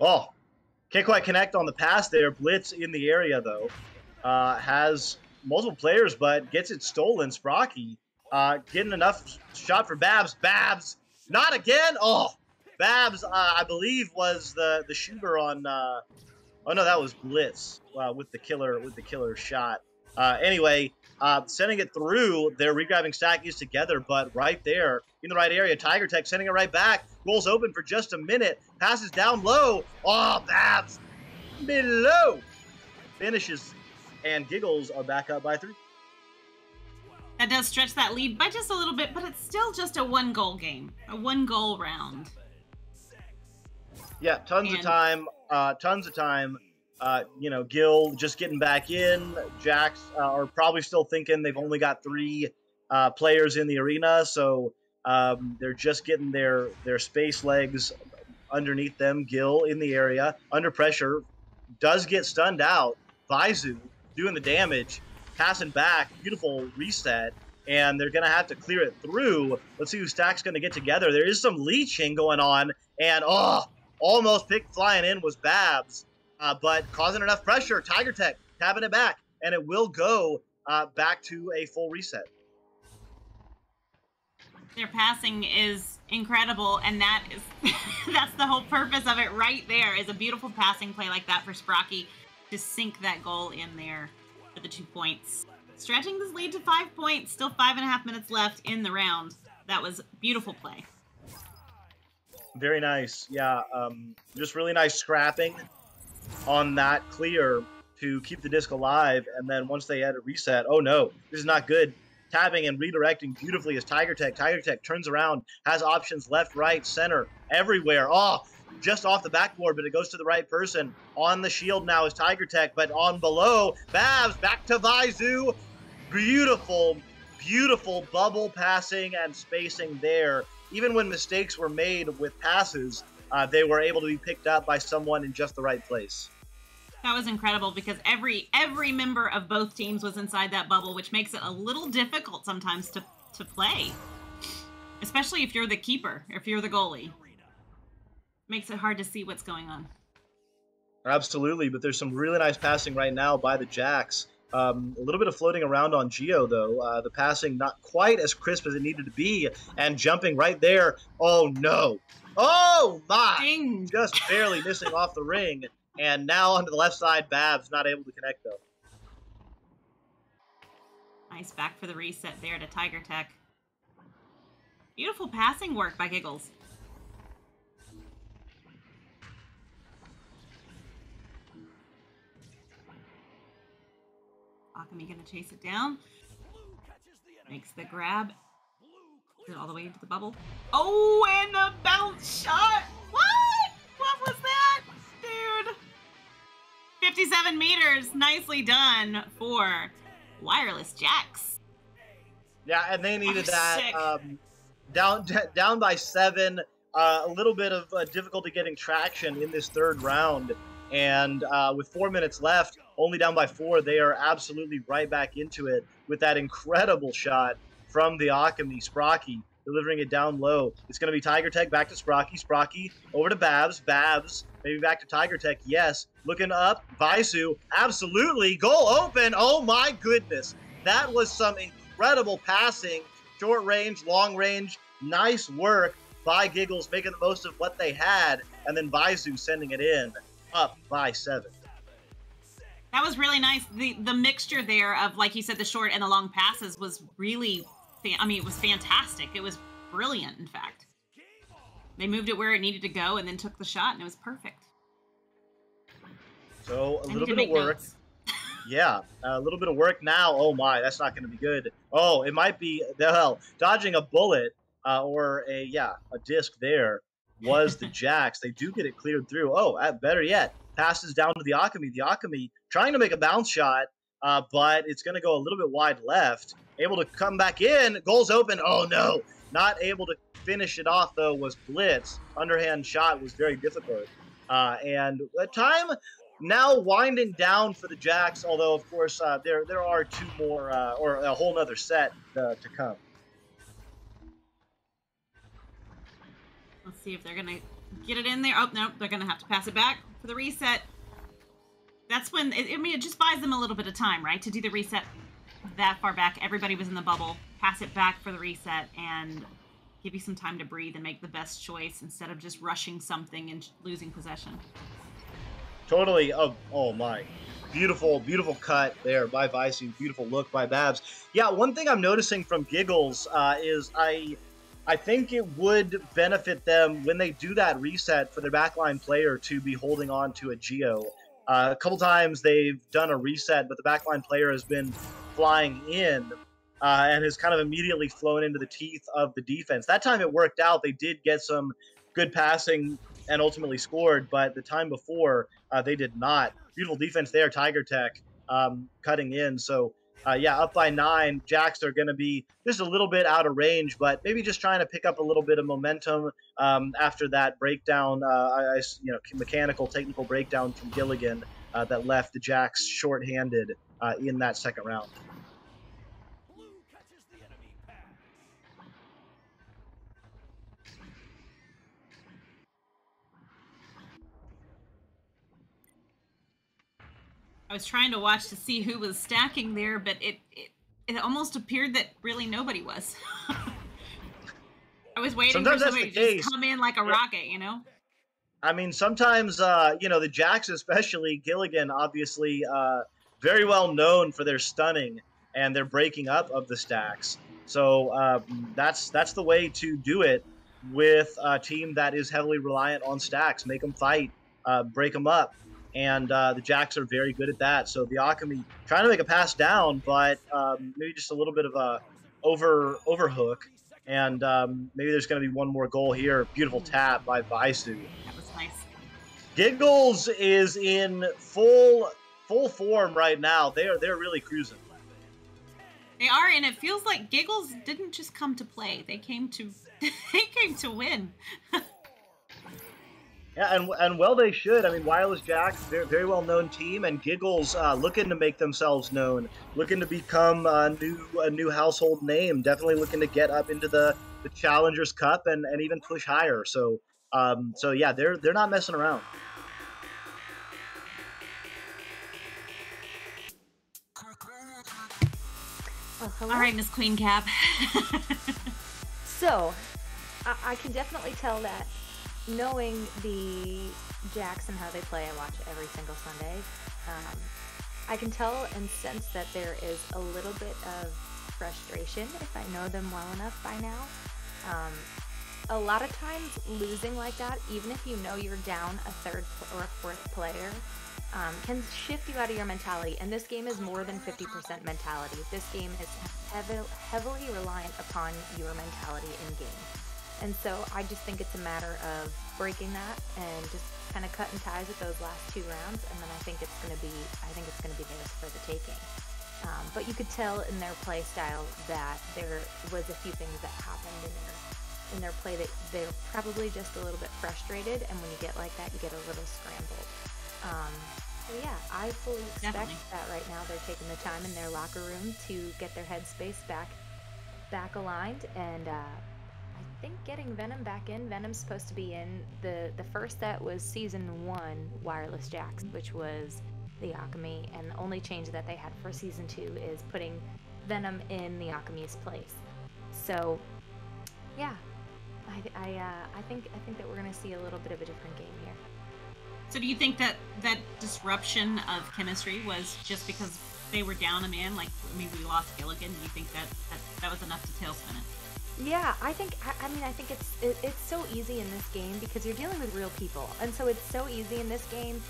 Speaker 3: Oh, can't quite connect on the pass there. Blitz in the area though. Has multiple players, but gets it stolen. Sprocky getting enough shot for Babs. Babs, not again. Oh, Babs, I believe was the shooter on. Oh no, that was Blitz with the killer shot. Anyway, sending it through. Their regrabbing Stack is together, but right there in the right area. Tiger Tech sending it right back. Rolls open for just a minute. Passes down low. Oh, Babs below. Finishes, and Giggles are back up by 3.
Speaker 2: That does stretch that lead by just a little bit, but it's still just a 1-goal game, a 1-goal round.
Speaker 3: Yeah, tons of time. You know, Gil just getting back in. Jacks are probably still thinking they've only got 3 players in the arena, so they're just getting their space legs underneath them. Gil in the area, under pressure, does get stunned out. Vaizu doing the damage, passing back, beautiful reset, and they're going to have to clear it through. Let's see who Stack's going to get together. There is some leeching going on, and almost picked flying in was Babs, but causing enough pressure. Tiger Tech tapping it back, and it will go back to a full reset.
Speaker 2: Their passing is incredible, and that is that's the whole purpose of it right there, is a beautiful passing play like that for Sprocky to sink that goal in there for the 2 points. Stretching this lead to 5 points, still 5.5 minutes left in the round. That was beautiful play.
Speaker 3: Very nice. Yeah, just really nice scrapping on that clear to keep the disc alive, and then once they had a reset, oh no, this is not good. Tabbing and redirecting beautifully as Tiger Tech. Tiger Tech turns around, has options left, right, center, everywhere. Oh, just off the backboard, but it goes to the right person. On the shield now is Tiger Tech, but on below, Babs back to Vaizu. Beautiful, beautiful bubble passing and spacing there. Even when mistakes were made with passes, they were able to be picked up by someone in just the right place.
Speaker 2: That was incredible because every member of both teams was inside that bubble, which makes it a little difficult sometimes to play. Especially if you're the keeper, if you're the goalie. Makes it hard to see what's going on.
Speaker 3: Absolutely, but there's some really nice passing right now by the Jacks. A little bit of floating around on Geo, though. The passing not quite as crisp as it needed to be, and jumping right there. Oh, no. Oh, my.
Speaker 2: Ding.
Speaker 3: Just barely missing off the ring. And now onto the left side, Babs not able to connect, though.
Speaker 2: Nice back for the reset there to Tiger Tech. Beautiful passing work by Giggles. Akami gonna chase it down. Makes the grab. Is it all the way into the bubble? Oh, and the bounce shot! What? What was that? Dude. 57 meters. Nicely done for Wireless Jacks.
Speaker 3: Yeah, and they needed that. Down by 7. A little bit of difficulty getting traction in this third round. And with 4 minutes left, only down by 4, they are absolutely right back into it with that incredible shot from the Alchemy. Sprocky delivering it down low. It's going to be Tiger Tech back to Sprocky. Sprocky over to Babs. Babs maybe back to Tiger Tech. Yes. Looking up. Vaisu. Absolutely. Goal open. Oh my goodness. That was some incredible passing. Short range, long range. Nice work by Giggles, making the most of what they had. And then Vaisu sending it in, up by 7.
Speaker 2: That was really nice. The mixture there of, like you said, the short and the long passes was really, it was fantastic. It was brilliant, in fact. They moved it where it needed to go and then took the shot, and it was perfect.
Speaker 3: So a little bit of work. Yeah, a little bit of work now. Oh my, that's not going to be good. Oh, it might be, well, dodging a bullet or a disc there was the Jacks. They do get it cleared through. Oh, better yet, passes down to the Alchemy. The Alchemy trying to make a bounce shot, but it's going to go a little bit wide left. Able to come back in. Goals open. Oh no, not able to finish it off though was Blitz. Underhand shot was very difficult. And the time now winding down for the Jacks, although of course there are 2 more or a whole nother set to come.
Speaker 2: Let's see if they're gonna get it in there. Oh no, they're gonna have to pass it back for the reset. That's when it just buys them a little bit of time, right, to do the reset that far back. Everybody was in the bubble. Pass it back for the reset and give you some time to breathe and make the best choice instead of just rushing something and losing possession.
Speaker 3: Totally. Oh my. Beautiful, beautiful cut there by Vaisu. Beautiful look by Babs. Yeah, one thing I'm noticing from Giggles is I think it would benefit them when they do that reset for their backline player to be holding on to a Geo. A couple times they've done a reset, but the backline player has been flying in and has kind of immediately flown into the teeth of the defense. That time it worked out. They did get some good passing and ultimately scored, but the time before they did not. Beautiful defense there, Tiger Tech cutting in. So up by 9. Jacks are going to be just a little bit out of range, but maybe just trying to pick up a little bit of momentum after that breakdown, mechanical, technical breakdown from Gilligan that left the Jacks shorthanded in that second round.
Speaker 2: I was trying to watch to see who was stacking there, but it almost appeared that really nobody was. I was waiting for somebody to just come in like a rocket, you know?
Speaker 3: I mean, sometimes, the Jacks, especially Gilligan, obviously very well known for their stunning and their breaking up of the stacks. So that's the way to do it with a team that is heavily reliant on stacks. Make them fight, break them up. And the Jacks are very good at that. So the Alchemy trying to make a pass down, but maybe just a little bit of a overhook. And maybe there's going to be one more goal here. Beautiful tap by Vaisu.
Speaker 2: That was nice.
Speaker 3: Giggles is in full form right now. They're really cruising.
Speaker 2: They are, and it feels like Giggles didn't just come to play. They came to win.
Speaker 3: Yeah, and well they should. I mean, Wireless Jacks, they're very well-known team, and Giggles looking to make themselves known, looking to become a new household name, definitely looking to get up into the Challengers Cup and even push higher. So yeah, they're not messing around.
Speaker 2: All right, Miss Queen Cap.
Speaker 1: So, I can definitely tell that. Knowing the Jacks and how they play, I watch every single Sunday. I can tell and sense that there is a little bit of frustration if I know them well enough by now. A lot of times losing like that, even if you know you're down a third or a fourth player, can shift you out of your mentality. And this game is more than 50% mentality. This game is heavily reliant upon your mentality in game. And so I just think it's a matter of breaking that and just kind of cutting ties with those last 2 rounds, and then I think it's going to be theirs for the taking. But you could tell in their play style that there was a few things that happened in their play that they're probably just a little bit frustrated, and when you get like that, you get a little scrambled. So yeah, I fully expect
Speaker 2: Definitely.
Speaker 1: that right now they're taking the time in their locker room to get their headspace back aligned, and I think getting Venom back in. Venom's supposed to be in the first set was season 1 Wireless Jacks, which was the Akami, and the only change that they had for season 2 is putting Venom in the Akami's place. So yeah, I think that we're gonna see a little bit of a different game here.
Speaker 2: So do you think that that disruption of chemistry was just because they were down a man? Like, I mean, we lost Gilligan. Do you think that was enough to tailspin it?
Speaker 1: Yeah, I think it's so easy in this game because you're dealing with real people, and so it's so easy in this game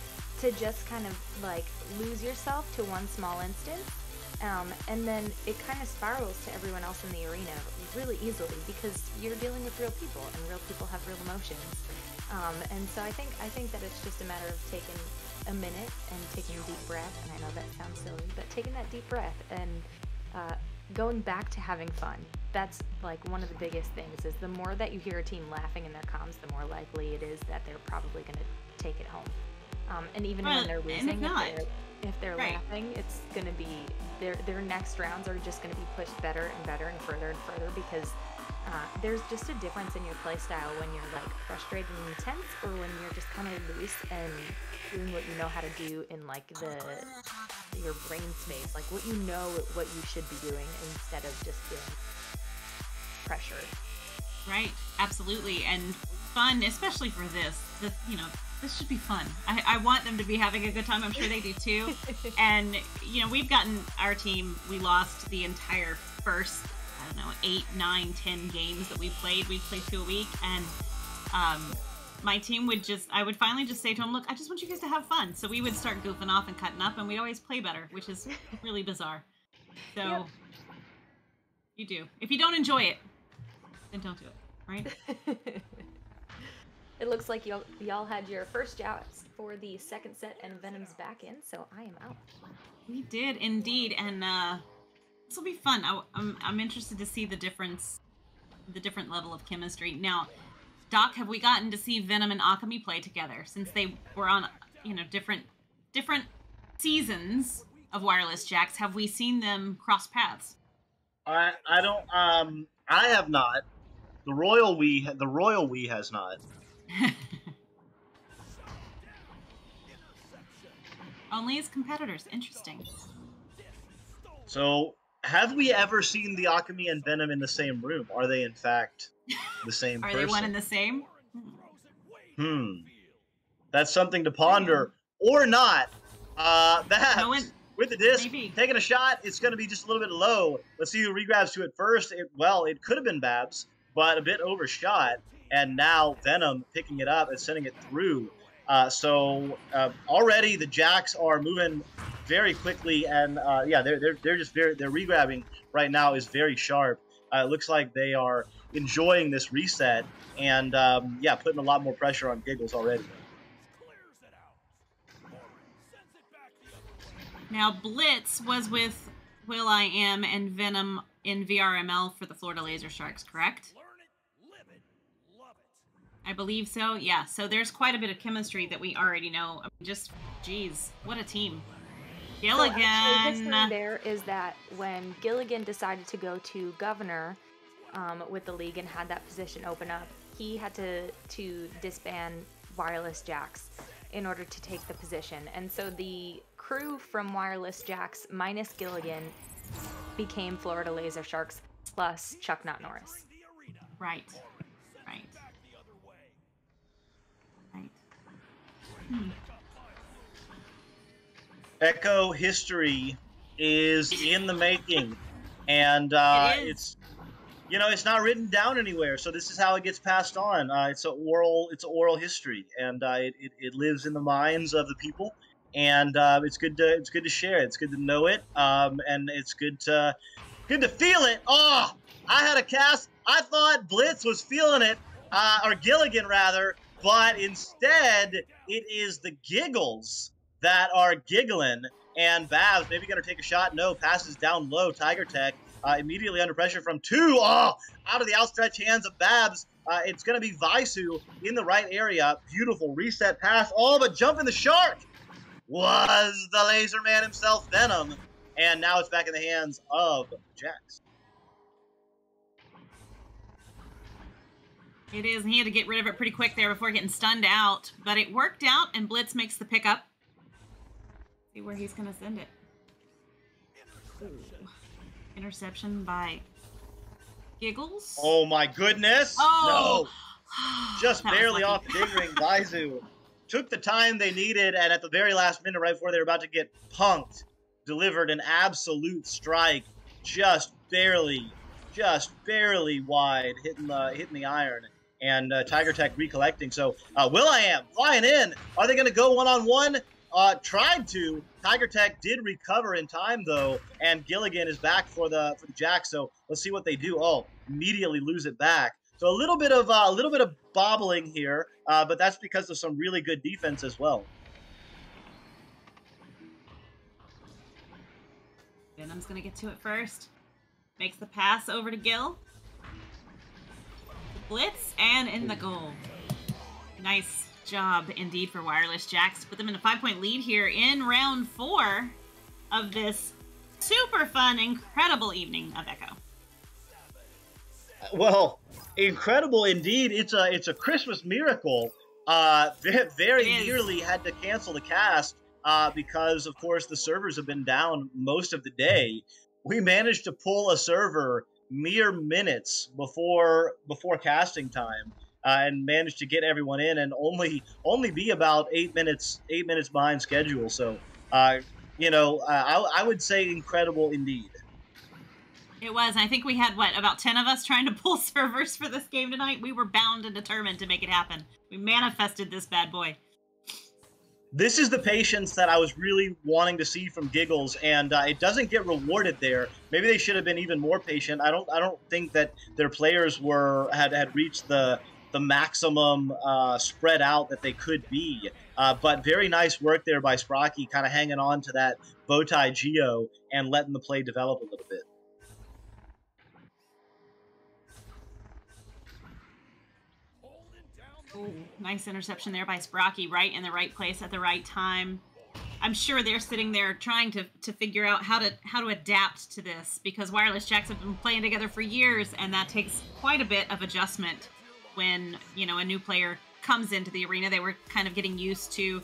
Speaker 1: to just kind of like lose yourself to one small instance, and then it kind of spirals to everyone else in the arena really easily because you're dealing with real people, and real people have real emotions, and so I think that it's just a matter of taking a minute and taking a deep breath, and I know that sounds silly, but taking that deep breath and going back to having fun. That's like one of the biggest things is the more that you hear a team laughing in their comms, the more likely it is that they're probably going to take it home. And even when they're losing, if they're
Speaker 2: Right.
Speaker 1: laughing, it's going to be their next rounds are just going to be pushed better and better and further because there's just a difference in your play style when you're like frustrated and intense, or when you're just kind of loose and doing what you know how to do in like your brain space, like what you know what you should be doing instead of just feeling pressured.
Speaker 2: Right, absolutely, and fun, especially for this. This should be fun. I want them to be having a good time. I'm sure they do too. And we've gotten our team. We lost the entire first, I don't know, 8, 9, 10 games that we played. We played 2 a week, and my team I would finally just say to them, look, I just want you guys to have fun. So we would start goofing off and cutting up, and we'd always play better, which is really bizarre. So
Speaker 1: Yep.
Speaker 2: you do. If you don't enjoy it, then don't do it, right?
Speaker 1: It looks like y'all had your first joust for the second set, and Venom's back in, so I am out.
Speaker 2: We did indeed, and this will be fun. I'm interested to see the different level of chemistry. Now, Doc, have we gotten to see Venom and Akami play together since they were on different seasons of Wireless Jacks? Have we seen them cross paths?
Speaker 3: I don't I have not. The royal we has not.
Speaker 2: Only as competitors. Interesting.
Speaker 3: So, have we ever seen the Akami and Venom in the same room? Are they in fact the same
Speaker 2: Are
Speaker 3: person?
Speaker 2: they one and the same?
Speaker 3: That's something to ponder, or not.
Speaker 2: Babs,
Speaker 3: with the disc,
Speaker 2: maybe.
Speaker 3: taking a shot, it's going to be just a little bit low. Let's see who regrabs to it first. It could have been Babs, but a bit overshot. And now Venom picking it up and sending it through. So already the Jacks are moving very quickly, and they're just their regrabbing right now is very sharp. It looks like they are enjoying this reset, and putting a lot more pressure on Giggles already.
Speaker 2: Now, Blitz was with will.i.am and Venom in VRML for the Florida Laser Sharks, correct? I believe so, yeah. So there's quite a bit of chemistry that we already know. I mean, geez, what a team. Gilligan.
Speaker 1: So actually, history there is that when Gilligan decided to go to governor with the league and had that position open up, he had to disband Wireless Jacks in order to take the position. And so the crew from Wireless Jacks minus Gilligan became Florida Laser Sharks plus Chuck Not Norris.
Speaker 2: Right.
Speaker 3: Echo history is in the making, and it's not written down anywhere. So this is how it gets passed on. It's oral history, and it lives in the minds of the people. And it's good to share it. It's good to know it, and it's good to feel it. Oh, I had a cast. I thought Blitz was feeling it, or Gilligan rather, but instead it is the Giggles that are giggling. And Babs maybe going to take a shot. No, passes down low. Tiger Tech immediately under pressure from 2. Oh, out of the outstretched hands of Babs. It's going to be Vaisu in the right area. Beautiful reset pass. Oh, but jump in the shark. was the laser man himself, Venom. And now it's back in the hands of Jax.
Speaker 2: It is, and he had to get rid of it pretty quick there before getting stunned out. But it worked out, and Blitz makes the pickup. See where he's going to send it. Ooh. Interception by Giggles.
Speaker 3: Oh my goodness!
Speaker 2: Oh.
Speaker 3: No! Just barely off the ding ring. Baizu took the time they needed, and at the very last minute, right before they were about to get punked, delivered an absolute strike, just barely wide, hitting the iron. And Tiger Tech recollecting. So will.i.am flying in. Are they going to go one-on-one? Tried to. Tiger Tech did recover in time though, and Gilligan is back for the Jack. So let's see what they do. Oh, immediately lose it back. So a little bit of bobbling here, but that's because of some really good defense as well.
Speaker 2: Venom's going to get to it first. Makes the pass over to Gil. Blitz and in the goal. Nice job indeed for Wireless Jacks to put them in a 5-point lead here in round 4 of this super fun, incredible evening of Echo.
Speaker 3: Well, incredible indeed. It's a Christmas miracle. Very nearly had to cancel the cast because, of course, the servers have been down most of the day. We managed to pull a server mere minutes before casting time, and managed to get everyone in, and only be about 8 minutes behind schedule. So, I would say incredible indeed.
Speaker 2: It was. I think we had, about 10 of us trying to pull servers for this game tonight. We were bound and determined to make it happen. We manifested this bad boy.
Speaker 3: This is the patience that I was really wanting to see from Giggles, and it doesn't get rewarded there. Maybe they should have been even more patient. I don't think that their players had reached the maximum spread out that they could be. But very nice work there by Sprocky, kind of hanging on to that bowtie Geo and letting the play develop a little bit.
Speaker 2: Ooh, nice interception there by Sprocky, right in the right place at the right time. I'm sure they're sitting there trying to figure out how to adapt to this, because Wireless Jacks have been playing together for years, and that takes quite a bit of adjustment when, a new player comes into the arena. They were kind of getting used to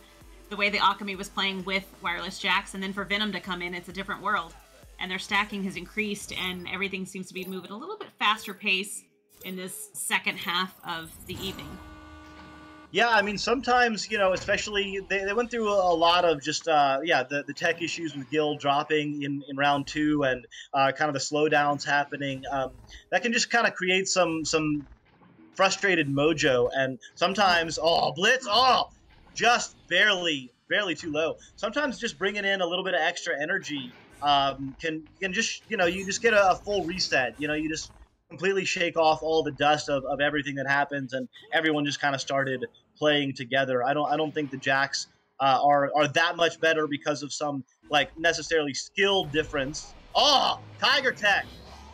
Speaker 2: the way the Akami was playing with Wireless Jacks, and then for Venom to come in, it's a different world. And their stacking has increased, and everything seems to be moving a little bit faster pace in this second half of the evening.
Speaker 3: Yeah, I mean, sometimes, especially they went through a lot of just, the tech issues with Gil dropping in round 2, and kind of the slowdowns happening. That can just kind of create some frustrated mojo. And sometimes, Blitz, just barely too low. Sometimes just bringing in a little bit of extra energy can just, you just get a full reset. You just completely shake off all the dust of everything that happens, and everyone just kind of started playing together. I don't think the Jacks are that much better because of some necessarily skill difference. Tiger Tech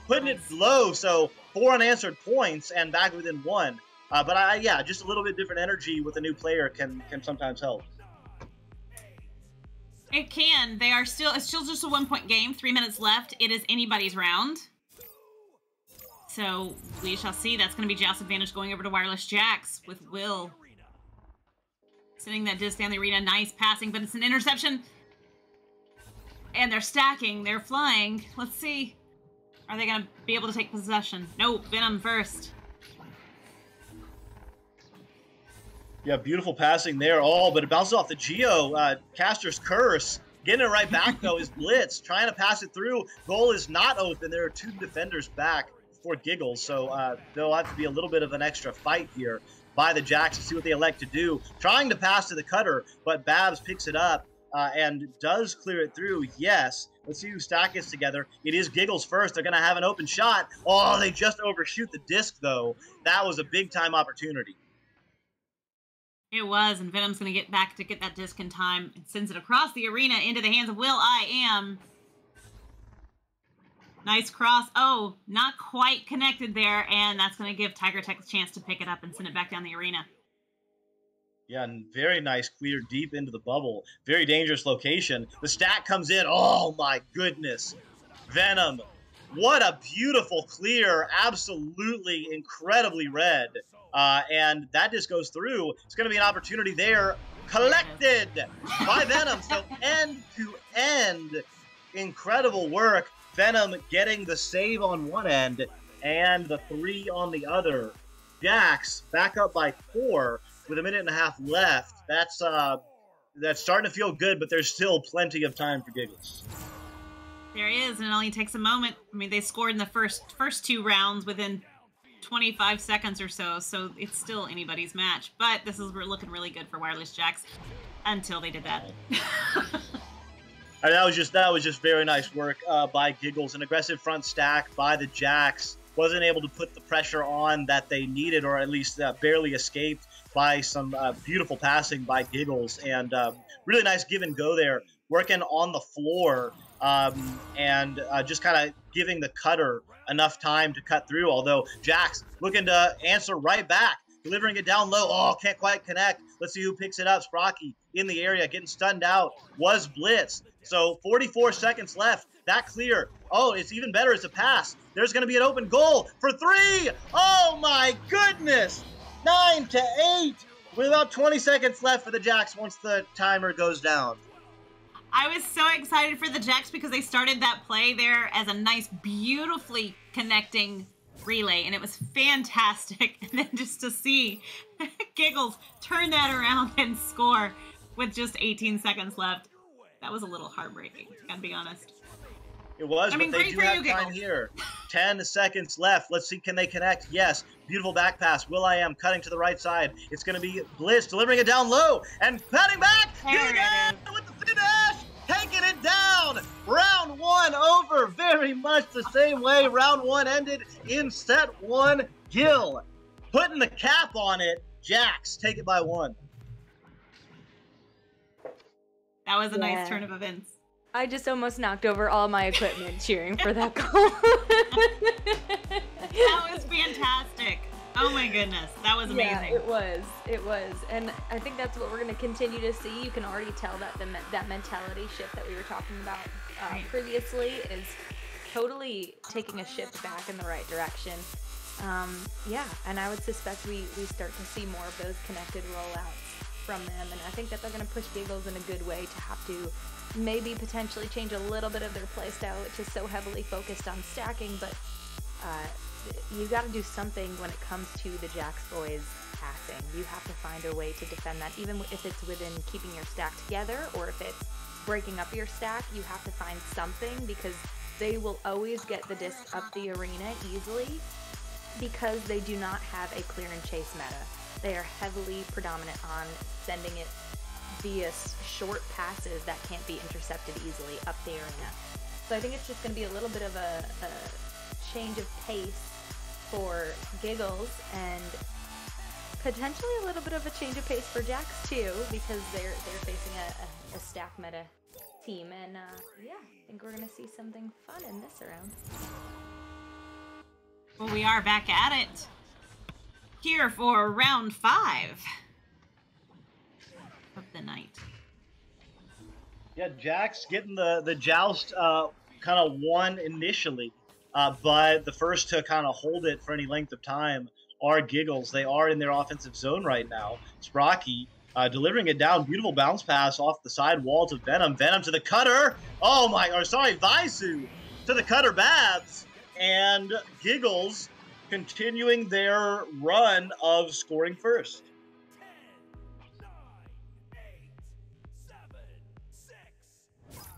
Speaker 3: putting it low, so 4 unanswered points and back within 1. But just a little bit different energy with a new player can sometimes help.
Speaker 2: It can. It's still just a 1-point game. 3 minutes left. It is anybody's round. So we shall see. That's going to be Joust advantage going over to Wireless Jacks with Will sending that disc down the arena. Nice passing, but it's an interception. And they're stacking. They're flying. Let's see. Are they going to be able to take possession? No, Venom first.
Speaker 3: Yeah, beautiful passing there. But it bounces off the Geo. Caster's Curse. Getting it right back, though, is Blitz. Trying to pass it through. Goal is not open. There are 2 defenders back for Giggles, so there'll have to be a little bit of an extra fight here by the Jacks to see what they elect to do. Trying to pass to the cutter, but Babs picks it up and does clear it through. Yes. Let's see who stack is together. It is Giggles first. They're going to have an open shot. They just overshoot the disc, though. That was a big-time opportunity.
Speaker 2: It was, and Venom's going to get back to get that disc in time. It sends it across the arena into the hands of will.i.am. Nice cross. Not quite connected there, and that's going to give Tiger Tech a chance to pick it up and send it back down the arena.
Speaker 3: Yeah, and very nice clear deep into the bubble. Very dangerous location. The stack comes in. Oh my goodness. Venom. What a beautiful clear. Absolutely incredibly red. And that just goes through. It's going to be an opportunity there. Collected by Venom. So end to end. Incredible work. Venom getting the save on one end and the 3 on the other. Jax back up by 4 with a minute and a half left. That's starting to feel good, but there's still plenty of time for Giggles.
Speaker 2: There is, and it only takes a moment. I mean, they scored in the first 2 rounds within 25 seconds or so it's still anybody's match. But this is looking really good for Wireless Jax until they did that.
Speaker 3: And that was just very nice work by Giggles. An aggressive front stack by the Jax. Wasn't able to put the pressure on that they needed, or at least barely escaped by some beautiful passing by Giggles. And really nice give and go there, working on the floor and just kind of giving the cutter enough time to cut through. Although Jax looking to answer right back, delivering it down low. Oh, can't quite connect. Let's see who picks it up. Sprocky in the area, getting stunned out. Was blitzed. So 44 seconds left. That clear. Oh, it's even better as a pass. There's going to be an open goal for 3. Oh, my goodness. 9-8 with about 20 seconds left for the Jax once the timer goes down.
Speaker 2: I was so excited for the Jax because they started that play there as a nice, beautifully connecting relay, and it was fantastic. And then just to see Giggles turn that around and score with just 18 seconds left, that was a little heartbreaking, gotta be honest.
Speaker 3: It was, but they do have time here. 10 seconds left. Let's see, can they connect? Yes. Beautiful back pass. Will.i.am cutting to the right side. It's going to be Blitz delivering it down low and cutting back. With the finish, taking it down. Round 1 over very much the same way round 1 ended in set 1. Gil putting the cap on it. Jax take it by 1.
Speaker 2: That was a nice turn of events.
Speaker 1: I just almost knocked over all my equipment cheering for that goal.
Speaker 2: That was fantastic. Oh my goodness, that was amazing.
Speaker 1: Yeah, it was. And I think that's what we're going to continue to see. You can already tell that that mentality shift that we were talking about previously is totally taking a shift back in the right direction. And I would suspect we start to see more of those connected rollouts from them, and I think that they're going to push Giggles in a good way to have to maybe potentially change a little bit of their play style, which is so heavily focused on stacking, but you got to do something when it comes to the Jax boys passing. You have to find a way to defend that, even if it's within keeping your stack together or if it's breaking up your stack. You have to find something, because they will always get the disc up the arena easily because they do not have a clear and chase meta. They are heavily predominant on sending it via short passes that can't be intercepted easily up the arena. So I think it's just going to be a little bit of a change of pace for Giggles, and potentially a little bit of a change of pace for Jax too, because they're facing a stack meta team, and I think we're going to see something fun in this round.
Speaker 2: Well, we are back at it here for round 5 of the night.
Speaker 3: Yeah, Jax getting the joust kind of won initially, but the first to kind of hold it for any length of time are Giggles. They are in their offensive zone right now. Sprocky delivering it down. Beautiful bounce pass off the side wall to Venom. Venom to the cutter. Vaisu to the cutter Babs. And Giggles continuing their run of scoring first.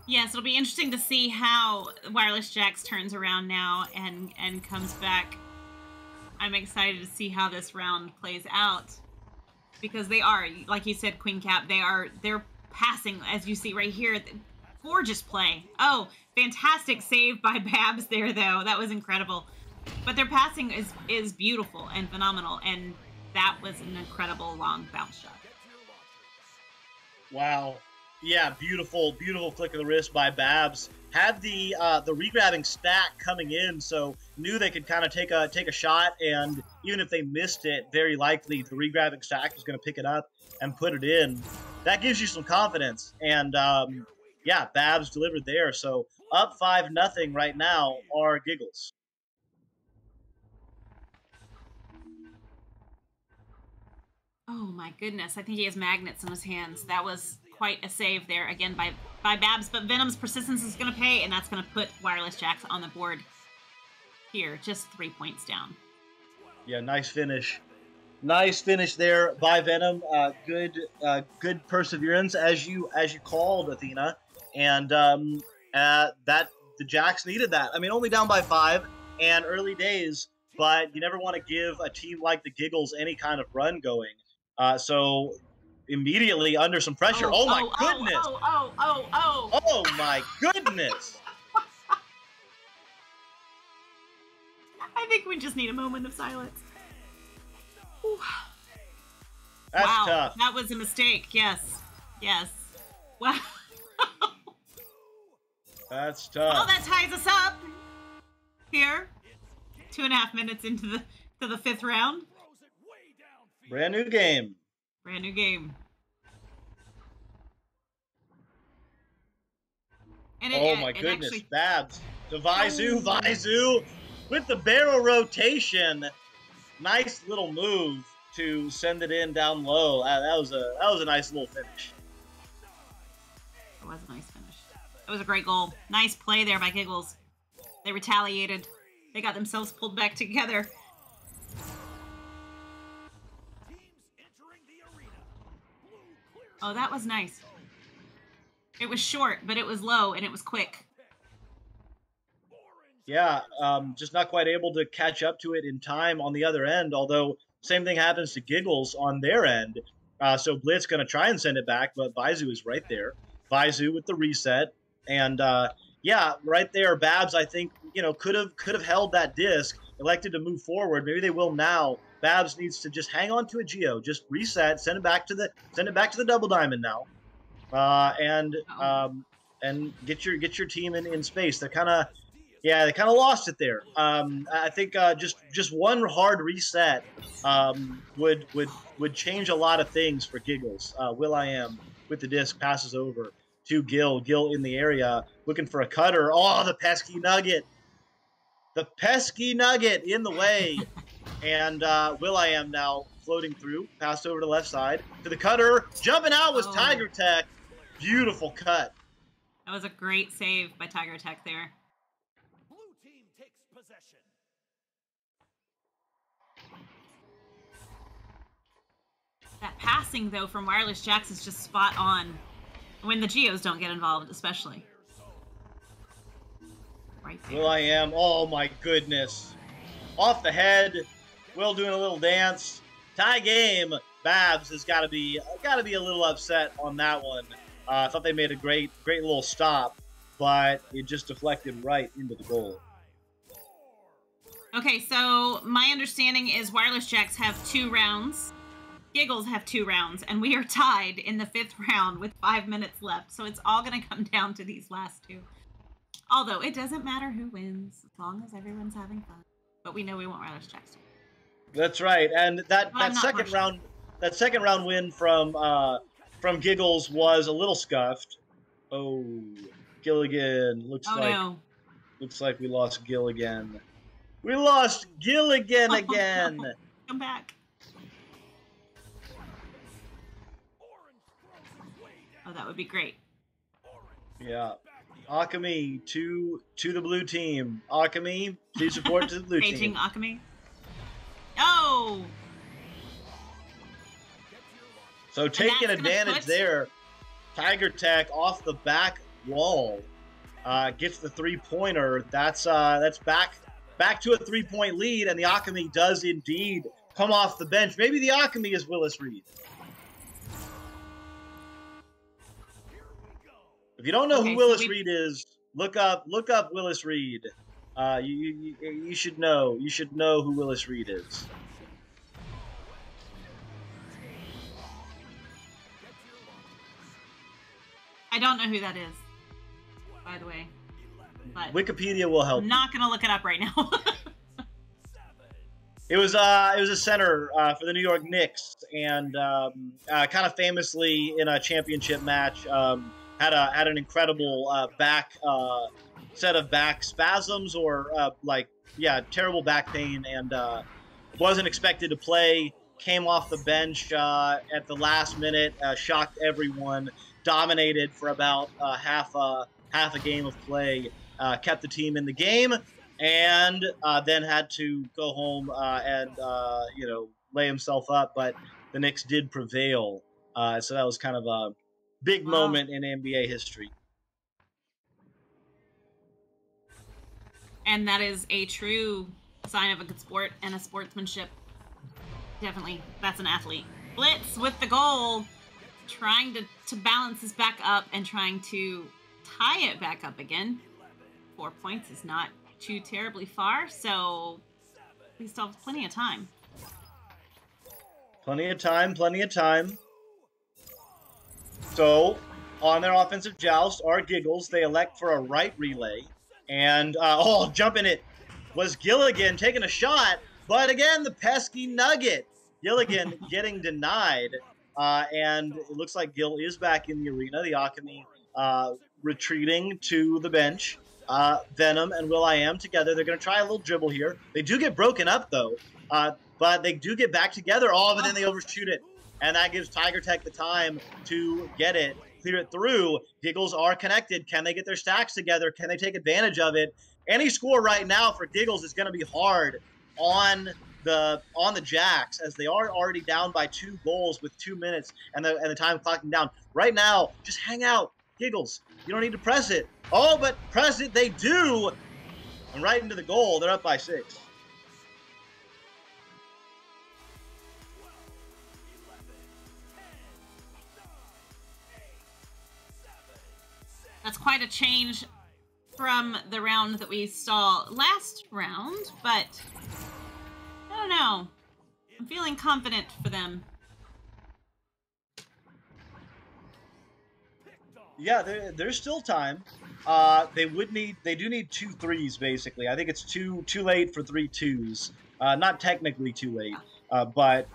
Speaker 2: Yes, it'll be interesting to see how Wireless Jax turns around now and comes back. I'm excited to see how this round plays out, because they are, like you said, Queen Cap, they're passing, as you see right here. Gorgeous play. Oh, fantastic save by Babs there, though. That was incredible. But their passing is beautiful and phenomenal, and that was an incredible long bounce shot.
Speaker 3: Wow. Yeah, beautiful, beautiful flick of the wrist by Babs. Had the regrabbing stack coming in, so knew they could kind of take a shot, and even if they missed it, very likely the regrabbing stack was going to pick it up and put it in. That gives you some confidence, and yeah, Babs delivered there. So up 5-0 right now are Giggles.
Speaker 2: Oh my goodness, I think he has magnets in his hands. That was quite a save there, again, by Babs, but Venom's persistence is going to pay, and that's going to put Wireless Jacks on the board here, just 3 points down.
Speaker 3: Yeah, nice finish. Nice finish there by Venom. Good perseverance, as you called, Athena, and that the Jacks needed that. I mean, only down by 5 and early days, but you never want to give a team like the Giggles any kind of run going. So immediately under some pressure. Oh my goodness! Oh my goodness!
Speaker 2: I think we just need a moment of silence. Whew.
Speaker 3: That's
Speaker 2: wow,
Speaker 3: tough.
Speaker 2: That was a mistake. Yes. Yes. Wow.
Speaker 3: That's tough.
Speaker 2: Well, that ties us up here. 2.5 minutes into the 5th round.
Speaker 3: Brand new game.
Speaker 2: Brand new game. And
Speaker 3: oh my goodness, actually... Babs. To Vizu, Vizu with the barrel rotation. Nice little move to send it in down low. That was a nice little finish.
Speaker 2: It was a nice finish. It was a great goal. Nice play there by Giggles. They retaliated. They got themselves pulled back together. Oh, that was nice. It was short, but it was low, and it was quick.
Speaker 3: Yeah, just not quite able to catch up to it in time on the other end, although same thing happens to Giggles on their end. So Blitz going to try and send it back, but Vizu is right there. Vizu with the reset. And, yeah, right there, Babs, I think, could have held that disc, elected to move forward. Maybe they will now. Babs needs to just hang on to a Geo, just reset, send it back to the double diamond now. And get your team in space. They're kind of lost it there. I think just one hard reset would change a lot of things for Giggles. Will.i.am with the disc passes over to Gil. Gil in the area looking for a cutter. Oh, the pesky nugget. The pesky nugget in the way. And Will.i.am now floating through. Passed over to the left side. To the cutter. Jumping out was Tiger Tech. Beautiful cut.
Speaker 2: That was a great save by Tiger Tech there.
Speaker 4: Blue team takes possession.
Speaker 2: That passing, though, from Wireless Jacks is just spot on. When the Geos don't get involved, especially. Right there.
Speaker 3: Will.i.am. Oh, my goodness. Off the head. Will doing a little dance. Tie game. Babs has got to be a little upset on that one. I thought they made a great little stop, but it just deflected right into the goal.
Speaker 2: Okay, so my understanding is Wireless Jacks have 2 rounds. Giggles have 2 rounds, and we are tied in the 5th round with 5 minutes left. So it's all going to come down to these last 2. Although it doesn't matter who wins, as long as everyone's having fun. But we know we want Wireless Jacks to win.
Speaker 3: That's right, and that second round win from Giggles was a little scuffed. Oh, Gilligan looks like we lost Gil again. We lost Gilligan again.
Speaker 2: No. Come back. Oh, that would be great.
Speaker 3: Yeah. Akami to the blue team. Akami, please support to the blue team.
Speaker 2: Paging Akami. Oh!
Speaker 3: So taking advantage there, Tiger Tech off the back wall gets the 3-pointer. That's back to a 3-point lead, and the Akami does indeed come off the bench. Maybe the Akami is Willis Reed. If you don't know who Willis Reed is, look up Willis Reed. You should know. You should know who Willis Reed is.
Speaker 2: I don't know who that is, by the way. But
Speaker 3: Wikipedia will help.
Speaker 2: I'm not gonna look it up right now.
Speaker 3: It was a center for the New York Knicks, and kind of famously in a championship match, had an incredible back set of back spasms or terrible back pain, and wasn't expected to play. Came off the bench at the last minute, shocked everyone, dominated for about half a game of play, kept the team in the game, and then had to go home and lay himself up. But the Knicks did prevail, so that was kind of a big moment in NBA history.
Speaker 2: And that is a true sign of a good sport and a sportsmanship. Definitely, that's an athlete. Blitz with the goal, trying to balance this back up and trying to tie it back up again. 4 points is not too terribly far, so we still have plenty of time.
Speaker 3: Plenty of time. So, on their offensive joust are Giggles. They elect for a right relay. And, jumping it was Gilligan taking a shot. But again, the pesky nugget. Gilligan getting denied. And it looks like Gil is back in the arena. The Alchemy retreating to the bench. Venom and will.i.am together. They're going to try a little dribble here. They do get broken up, though. But they do get back together. But then they overshoot it. And that gives Tiger Tech the time to get it, clear it through. Giggles are connected. Can they get their stacks together? Can they take advantage of it? Any score right now for Giggles is going to be hard on the Jacks, as they are already down by 2 goals with 2 minutes and the time clocking down. Right now, just hang out, Giggles. You don't need to press it. Oh, but press it they do. And right into the goal. They're up by 6.
Speaker 2: That's quite a change from the round that we saw last round, but I don't know. I'm feeling confident for them.
Speaker 3: Yeah, there's still time. They do need 2 threes basically. I think it's too late for 3 twos. Not technically too late, but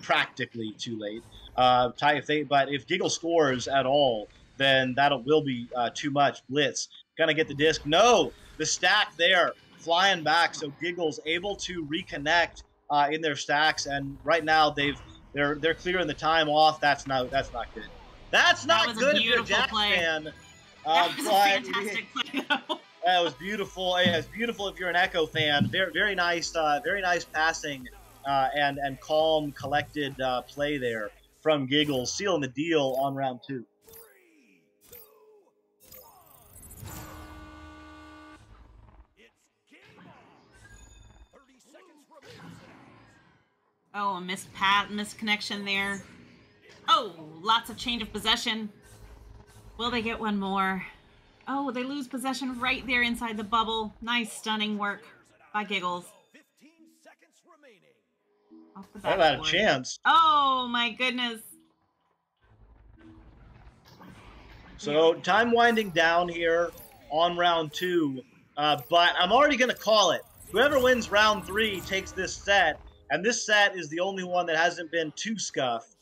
Speaker 3: practically too late. But if Giggle scores at all, then will be too much. Blitz gonna get the disc. No, the stack there flying back. So Giggles able to reconnect in their stacks, and right now they're clearing the time off. That's not good. That's not good if you're a Jack fan.
Speaker 2: That was a fantastic play, though.
Speaker 3: That was beautiful. It's beautiful if you're an Echo fan. Very nice passing and calm, collected play there from Giggles, sealing the deal on round 2.
Speaker 2: Oh, a missed connection there. Oh, lots of change of possession. Will they get one more? Oh, they lose possession right there inside the bubble. Nice stunning work by Giggles.
Speaker 4: 15 seconds remaining.
Speaker 2: Off the
Speaker 3: That had a
Speaker 2: backboard.
Speaker 3: chance.
Speaker 2: Oh my goodness.
Speaker 3: So time winding down here on round 2, but I'm already going to call it. Whoever wins round 3 takes this set, and this set is the only one that hasn't been too scuffed.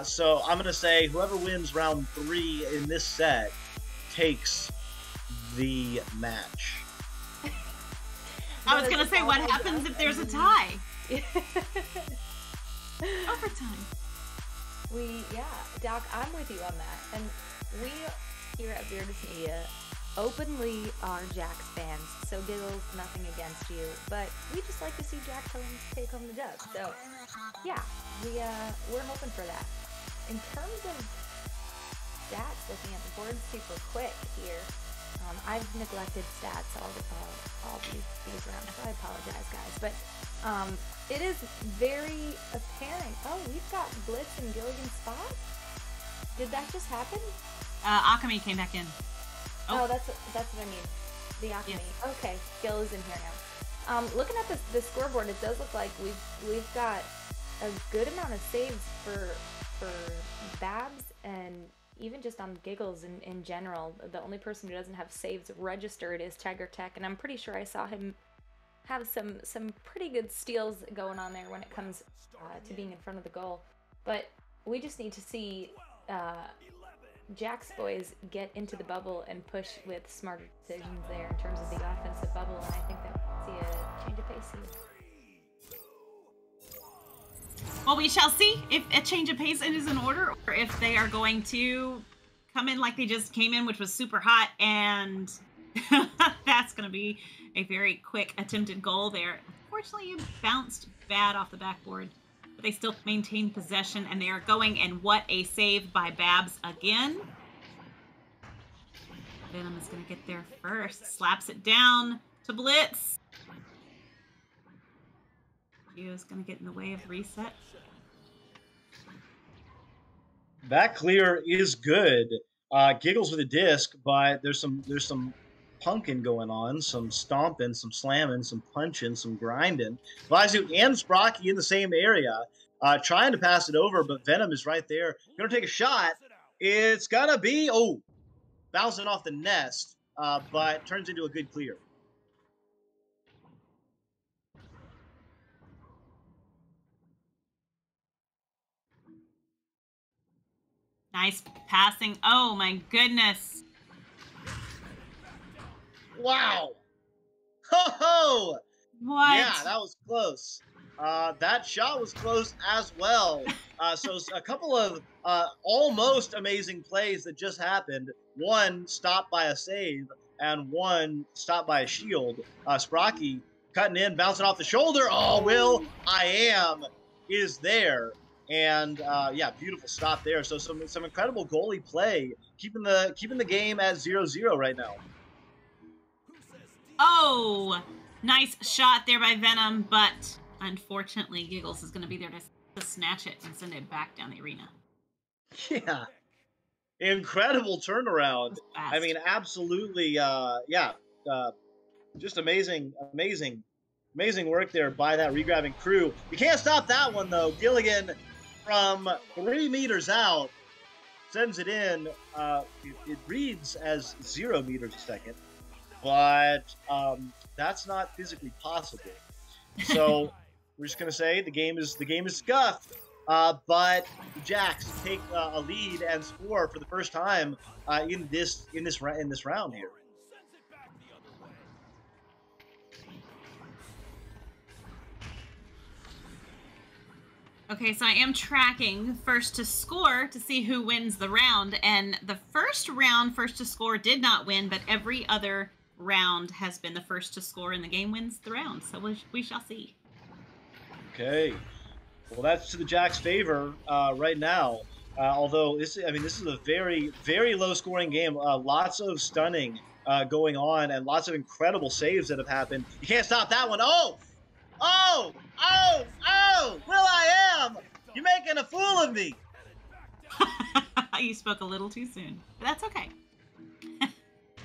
Speaker 3: So I'm going to say whoever wins round 3 in this set takes the match.
Speaker 2: I was going to say, what happens if there's a tie? Overtime.
Speaker 1: Doc, I'm with you on that. And we here at Beardless Media openly are Jax fans, so Giggles, nothing against you, but we just like to see Jax take home the dub. So, yeah, we're hoping for that. In terms of stats, looking at the board super quick here, I've neglected stats all these rounds, so I apologize, guys. But it is very apparent. Oh, we've got Blitz in Gilligan's spot. Did that just happen?
Speaker 2: Alchemy came back in.
Speaker 1: Oh, that's what I mean. The Alchemy. Yes. Okay, Gil is in here now. Looking at the scoreboard, it does look like we've got a good amount of saves for Babs and even just on Giggles in general, the only person who doesn't have saves registered is Tiger Tech, and I'm pretty sure I saw him have some pretty good steals going on there when it comes to being in front of the goal. But we just need to see Jack's boys get into the bubble and push with smarter decisions there in terms of the offensive bubble, and I think that we'll see a change of pace here.
Speaker 2: Well, we shall see if a change of pace is in order, or if they are going to come in like they just came in, which was super hot, and that's going to be a very quick attempted goal there. Unfortunately, you bounced bad off the backboard, but they still maintain possession, and they are going, and what a save by Babs again. Venom is going to get there first, slaps it down to Blitz. Gio's going to get in the way of reset.
Speaker 3: That clear is good. Giggles with a disc, but there's some punking going on, some stomping, some slamming, some punching, some grinding. Visu and Sprocky in the same area, trying to pass it over, but Venom is right there. Gonna take a shot. It's gonna be bouncing off the nest, but turns into a good clear.
Speaker 2: Nice passing. Oh my goodness.
Speaker 3: Wow. Ho ho.
Speaker 2: What?
Speaker 3: Yeah, that was close. That shot was close as well. So a couple of almost amazing plays that just happened. One stopped by a save, and one stopped by a shield. Sprocky cutting in, bouncing off the shoulder. Oh, Will I Am is there. And yeah, beautiful stop there. So some incredible goalie play, keeping the game at 0-0 right now.
Speaker 2: Oh, nice shot there by Venom, but unfortunately, Giggles is going to be there to snatch it and send it back down the arena.
Speaker 3: Yeah, incredible turnaround. I mean, absolutely, yeah, just amazing work there by that regrabbing crew. You can't stop that one though. Gilligan from 3 meters out sends it in. It reads as 0 meters a second, but that's not physically possible. So we're just gonna say the game is scuffed. But the Jacks take a lead and score for the first time in this round here.
Speaker 2: Okay, so I am tracking first to score to see who wins the round, and the first round, first to score, did not win, but every other round has been the first to score, and the game wins the round. So we shall see.
Speaker 3: Okay, well that's to the Jacks' favor right now. Although this is a very low scoring game. Lots of stunning going on, and lots of incredible saves that have happened. You can't stop that one. Oh! Will I Am! You're making a fool of me!
Speaker 2: You spoke a little too soon, but that's okay.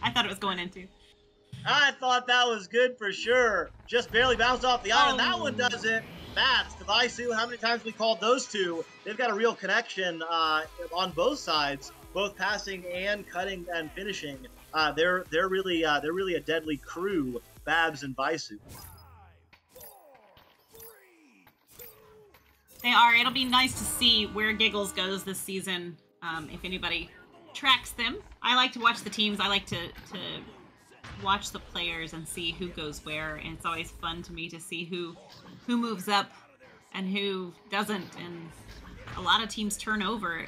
Speaker 2: I thought it was going into.
Speaker 3: I thought that was good for sure. Just barely bounced off the iron. That one doesn't. Bats, Kavaisu, how many times we called those two? They've got a real connection on both sides, both passing and cutting and finishing. They're really a deadly crew, Babs and Vaisu.
Speaker 2: They are. It'll be nice to see where Giggles goes this season, if anybody tracks them. I like to watch the teams. I like to watch the players and see who goes where, and it's always fun to me to see who moves up and who doesn't. And a lot of teams turn over,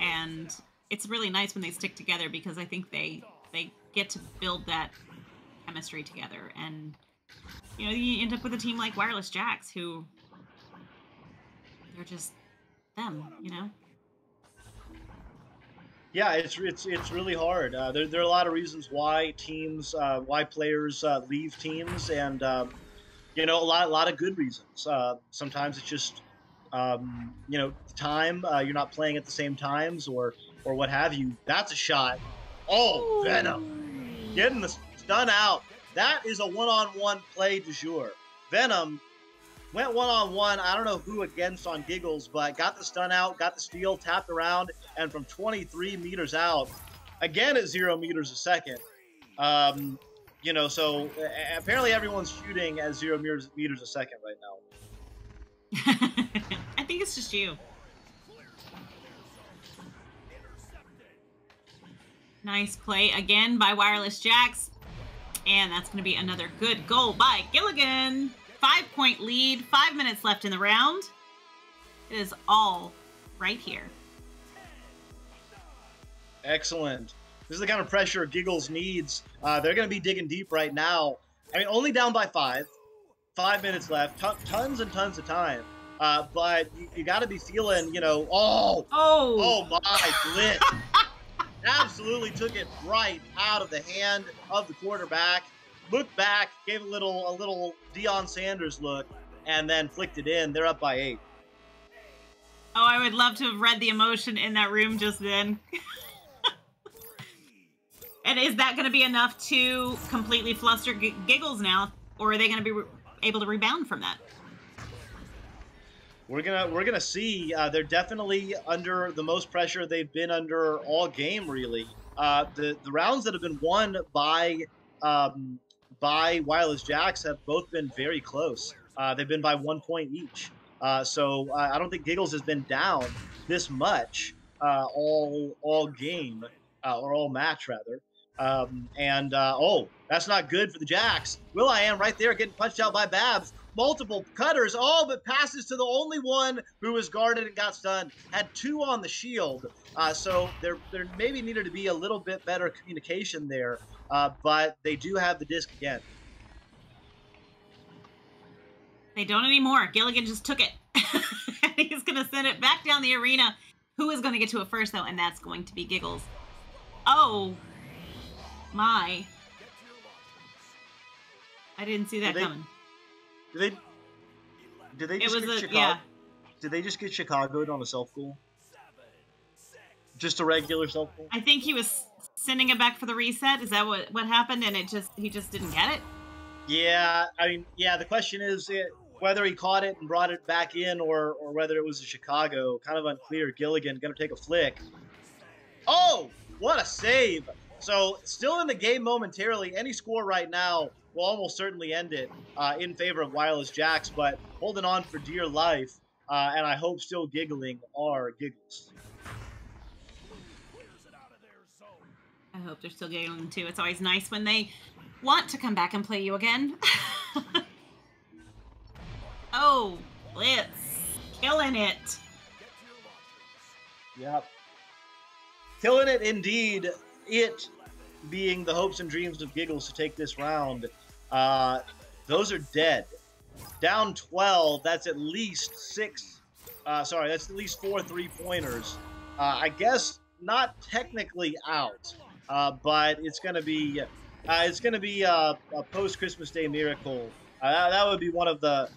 Speaker 2: and it's really nice when they stick together, because I think they get to build that chemistry together. And you know, you end up with a team like Wireless Jacks, who they're just them, you know?
Speaker 3: Yeah, it's really hard. There are a lot of reasons why why players leave teams, and you know, a lot of good reasons. Sometimes it's just you know, time. You're not playing at the same times, or what have you. That's a shot. Oh, Venom getting the stun out. That is a one-on-one play du jour. Venom went one-on-one. I don't know who against on Giggles, but got the stun out, got the steal, tapped around, and from 23 meters out, again at 0 meters a second. You know, so apparently everyone's shooting at 0 meters a second right now.
Speaker 2: I think it's just you. Nice play again by Wireless Jacks. And that's going to be another good goal by Gilligan. 5-point lead, 5 minutes left in the round. It is all right here.
Speaker 3: Excellent. This is the kind of pressure Giggles needs. They're going to be digging deep right now. I mean, only down by 5. 5 minutes left. Tons and tons of time. But you got to be feeling, you know, oh my, blitz. Absolutely took it right out of the hand of the quarterback. Looked back, gave a little Deion Sanders look, and then flicked it in. They're up by 8.
Speaker 2: Oh, I would love to have read the emotion in that room just then. And is that going to be enough to completely fluster Giggles now, or are they going to be able to rebound from that?
Speaker 3: We're gonna see. They're definitely under the most pressure they've been under all game, really. The rounds that have been won by Wireless Jacks have both been very close. They've been by 1 point each. So I don't think Giggles has been down this much all game or all match rather. Oh, that's not good for the Jacks. Will.i.am right there getting punched out by Babs. Multiple cutters, but passes to the only one who was guarded and got stunned. Had 2 on the shield, so there maybe needed to be a little bit better communication there, but they do have the disc again.
Speaker 2: They don't anymore. Gilligan just took it. He's going to send it back down the arena. Who is going to get to it first, though? And that's going to be Giggles. Oh, my. I didn't see that coming.
Speaker 3: Did they just get Chicago?
Speaker 2: Yeah.
Speaker 3: Did they just get Chicagoed on a self-goal? Just a regular self-goal?
Speaker 2: I think he was sending it back for the reset. Is that what happened? And he just didn't get it?
Speaker 3: Yeah, I mean, yeah, the question is whether he caught it and brought it back in or whether it was a Chicago. Kind of unclear. Gilligan going to take a flick. Oh, what a save. So still in the game momentarily. Any score right now will almost certainly end it in favor of Wireless Jacks, but holding on for dear life, and I hope still giggling, are Giggles.
Speaker 2: I hope they're still giggling too. It's always nice when they want to come back and play you again. Oh, Blitz. Killing it.
Speaker 3: Yep. Killing it indeed. It being the hopes and dreams of Giggles to take this round. Those are dead. Down 12, that's at least 6. That's at least 4 3-pointers. I guess not technically out, but it's gonna be a post-Christmas Day miracle. That would be one of the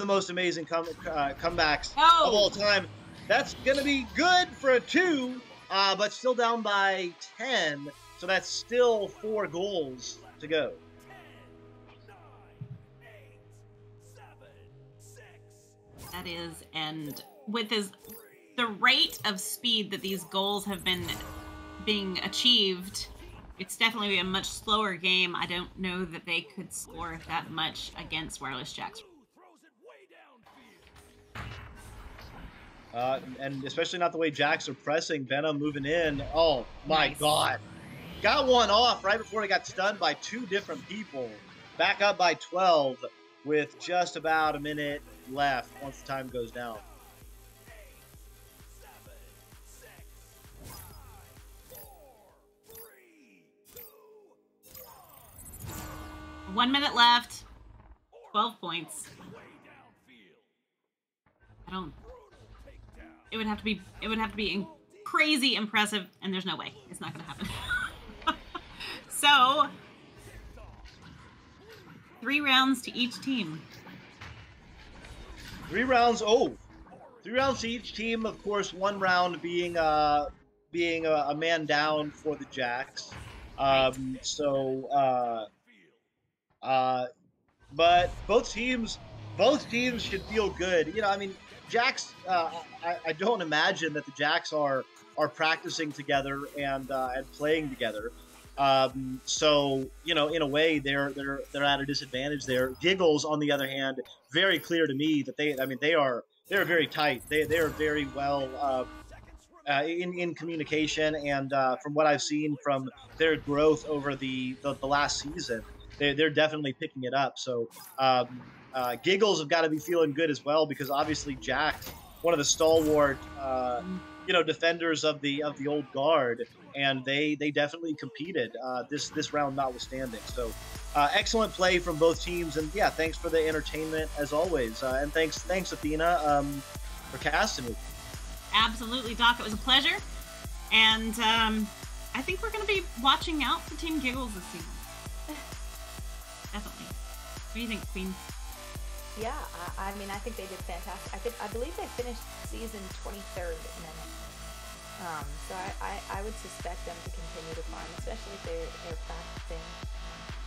Speaker 3: most amazing comebacks of all time. That's gonna be good for a 2, but still down by 10. So that's still 4 goals to go.
Speaker 4: 10, 9, 8, 7, 6.
Speaker 2: That is, and with the rate of speed that these goals have been being achieved, it's definitely a much slower game. I don't know that they could score that much against Wireless Jacks.
Speaker 3: And especially not the way Jacks are pressing. Venom moving in. Oh my God. Got one off right before he got stunned by 2 different people. Back up by 12 with just about a minute left once the time goes down.
Speaker 2: 1 minute left. 12 points. It would have to be crazy impressive, and there's no way. It's not going to happen. So, 3 rounds to each team.
Speaker 3: 3 rounds. Oh, 3 rounds to each team. Of course, 1 round being a man down for the Jacks. But both teams both teams should feel good. I mean, Jacks. I don't imagine that the Jacks are practicing together and playing together. So in a way, they're at a disadvantage there. Giggles, on the other hand, very clear to me that they're very tight. They are very well. In communication, and from what I've seen from their growth over the last season, they're definitely picking it up. So Giggles have got to be feeling good as well, because obviously Jack's one of the stalwart defenders of the old guard, and they definitely competed this round notwithstanding. So excellent play from both teams, and yeah, thanks for the entertainment as always, and thanks Athena, for casting me.
Speaker 2: Absolutely, Doc. It was a pleasure. And I think we're going to be watching out for Team Giggles this season. Definitely. What do you think, Queen?
Speaker 1: Yeah, I mean, I think they did fantastic. I believe they finished season 23rd in it. So I would suspect them to continue to climb, especially if they're practicing.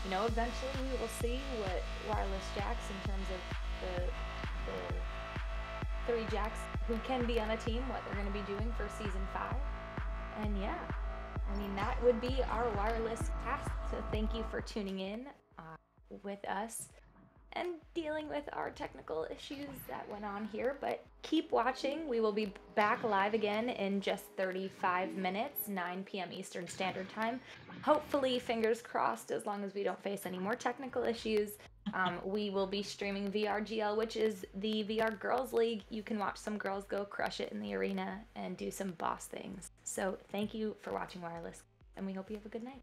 Speaker 1: Eventually we will see what Wireless Jacks, in terms of the three Jacks who can be on a team, what they're going to be doing for season 5. And yeah, I mean, that would be our wireless cast. So thank you for tuning in with us and dealing with our technical issues that went on here. But keep watching. We will be back live again in just 35 minutes, 9 p.m. Eastern Standard Time. Hopefully, fingers crossed, as long as we don't face any more technical issues, we will be streaming VRGL, which is the VR Girls League. You can watch some girls go crush it in the arena and do some boss things. So thank you for watching Wireless, and we hope you have a good night.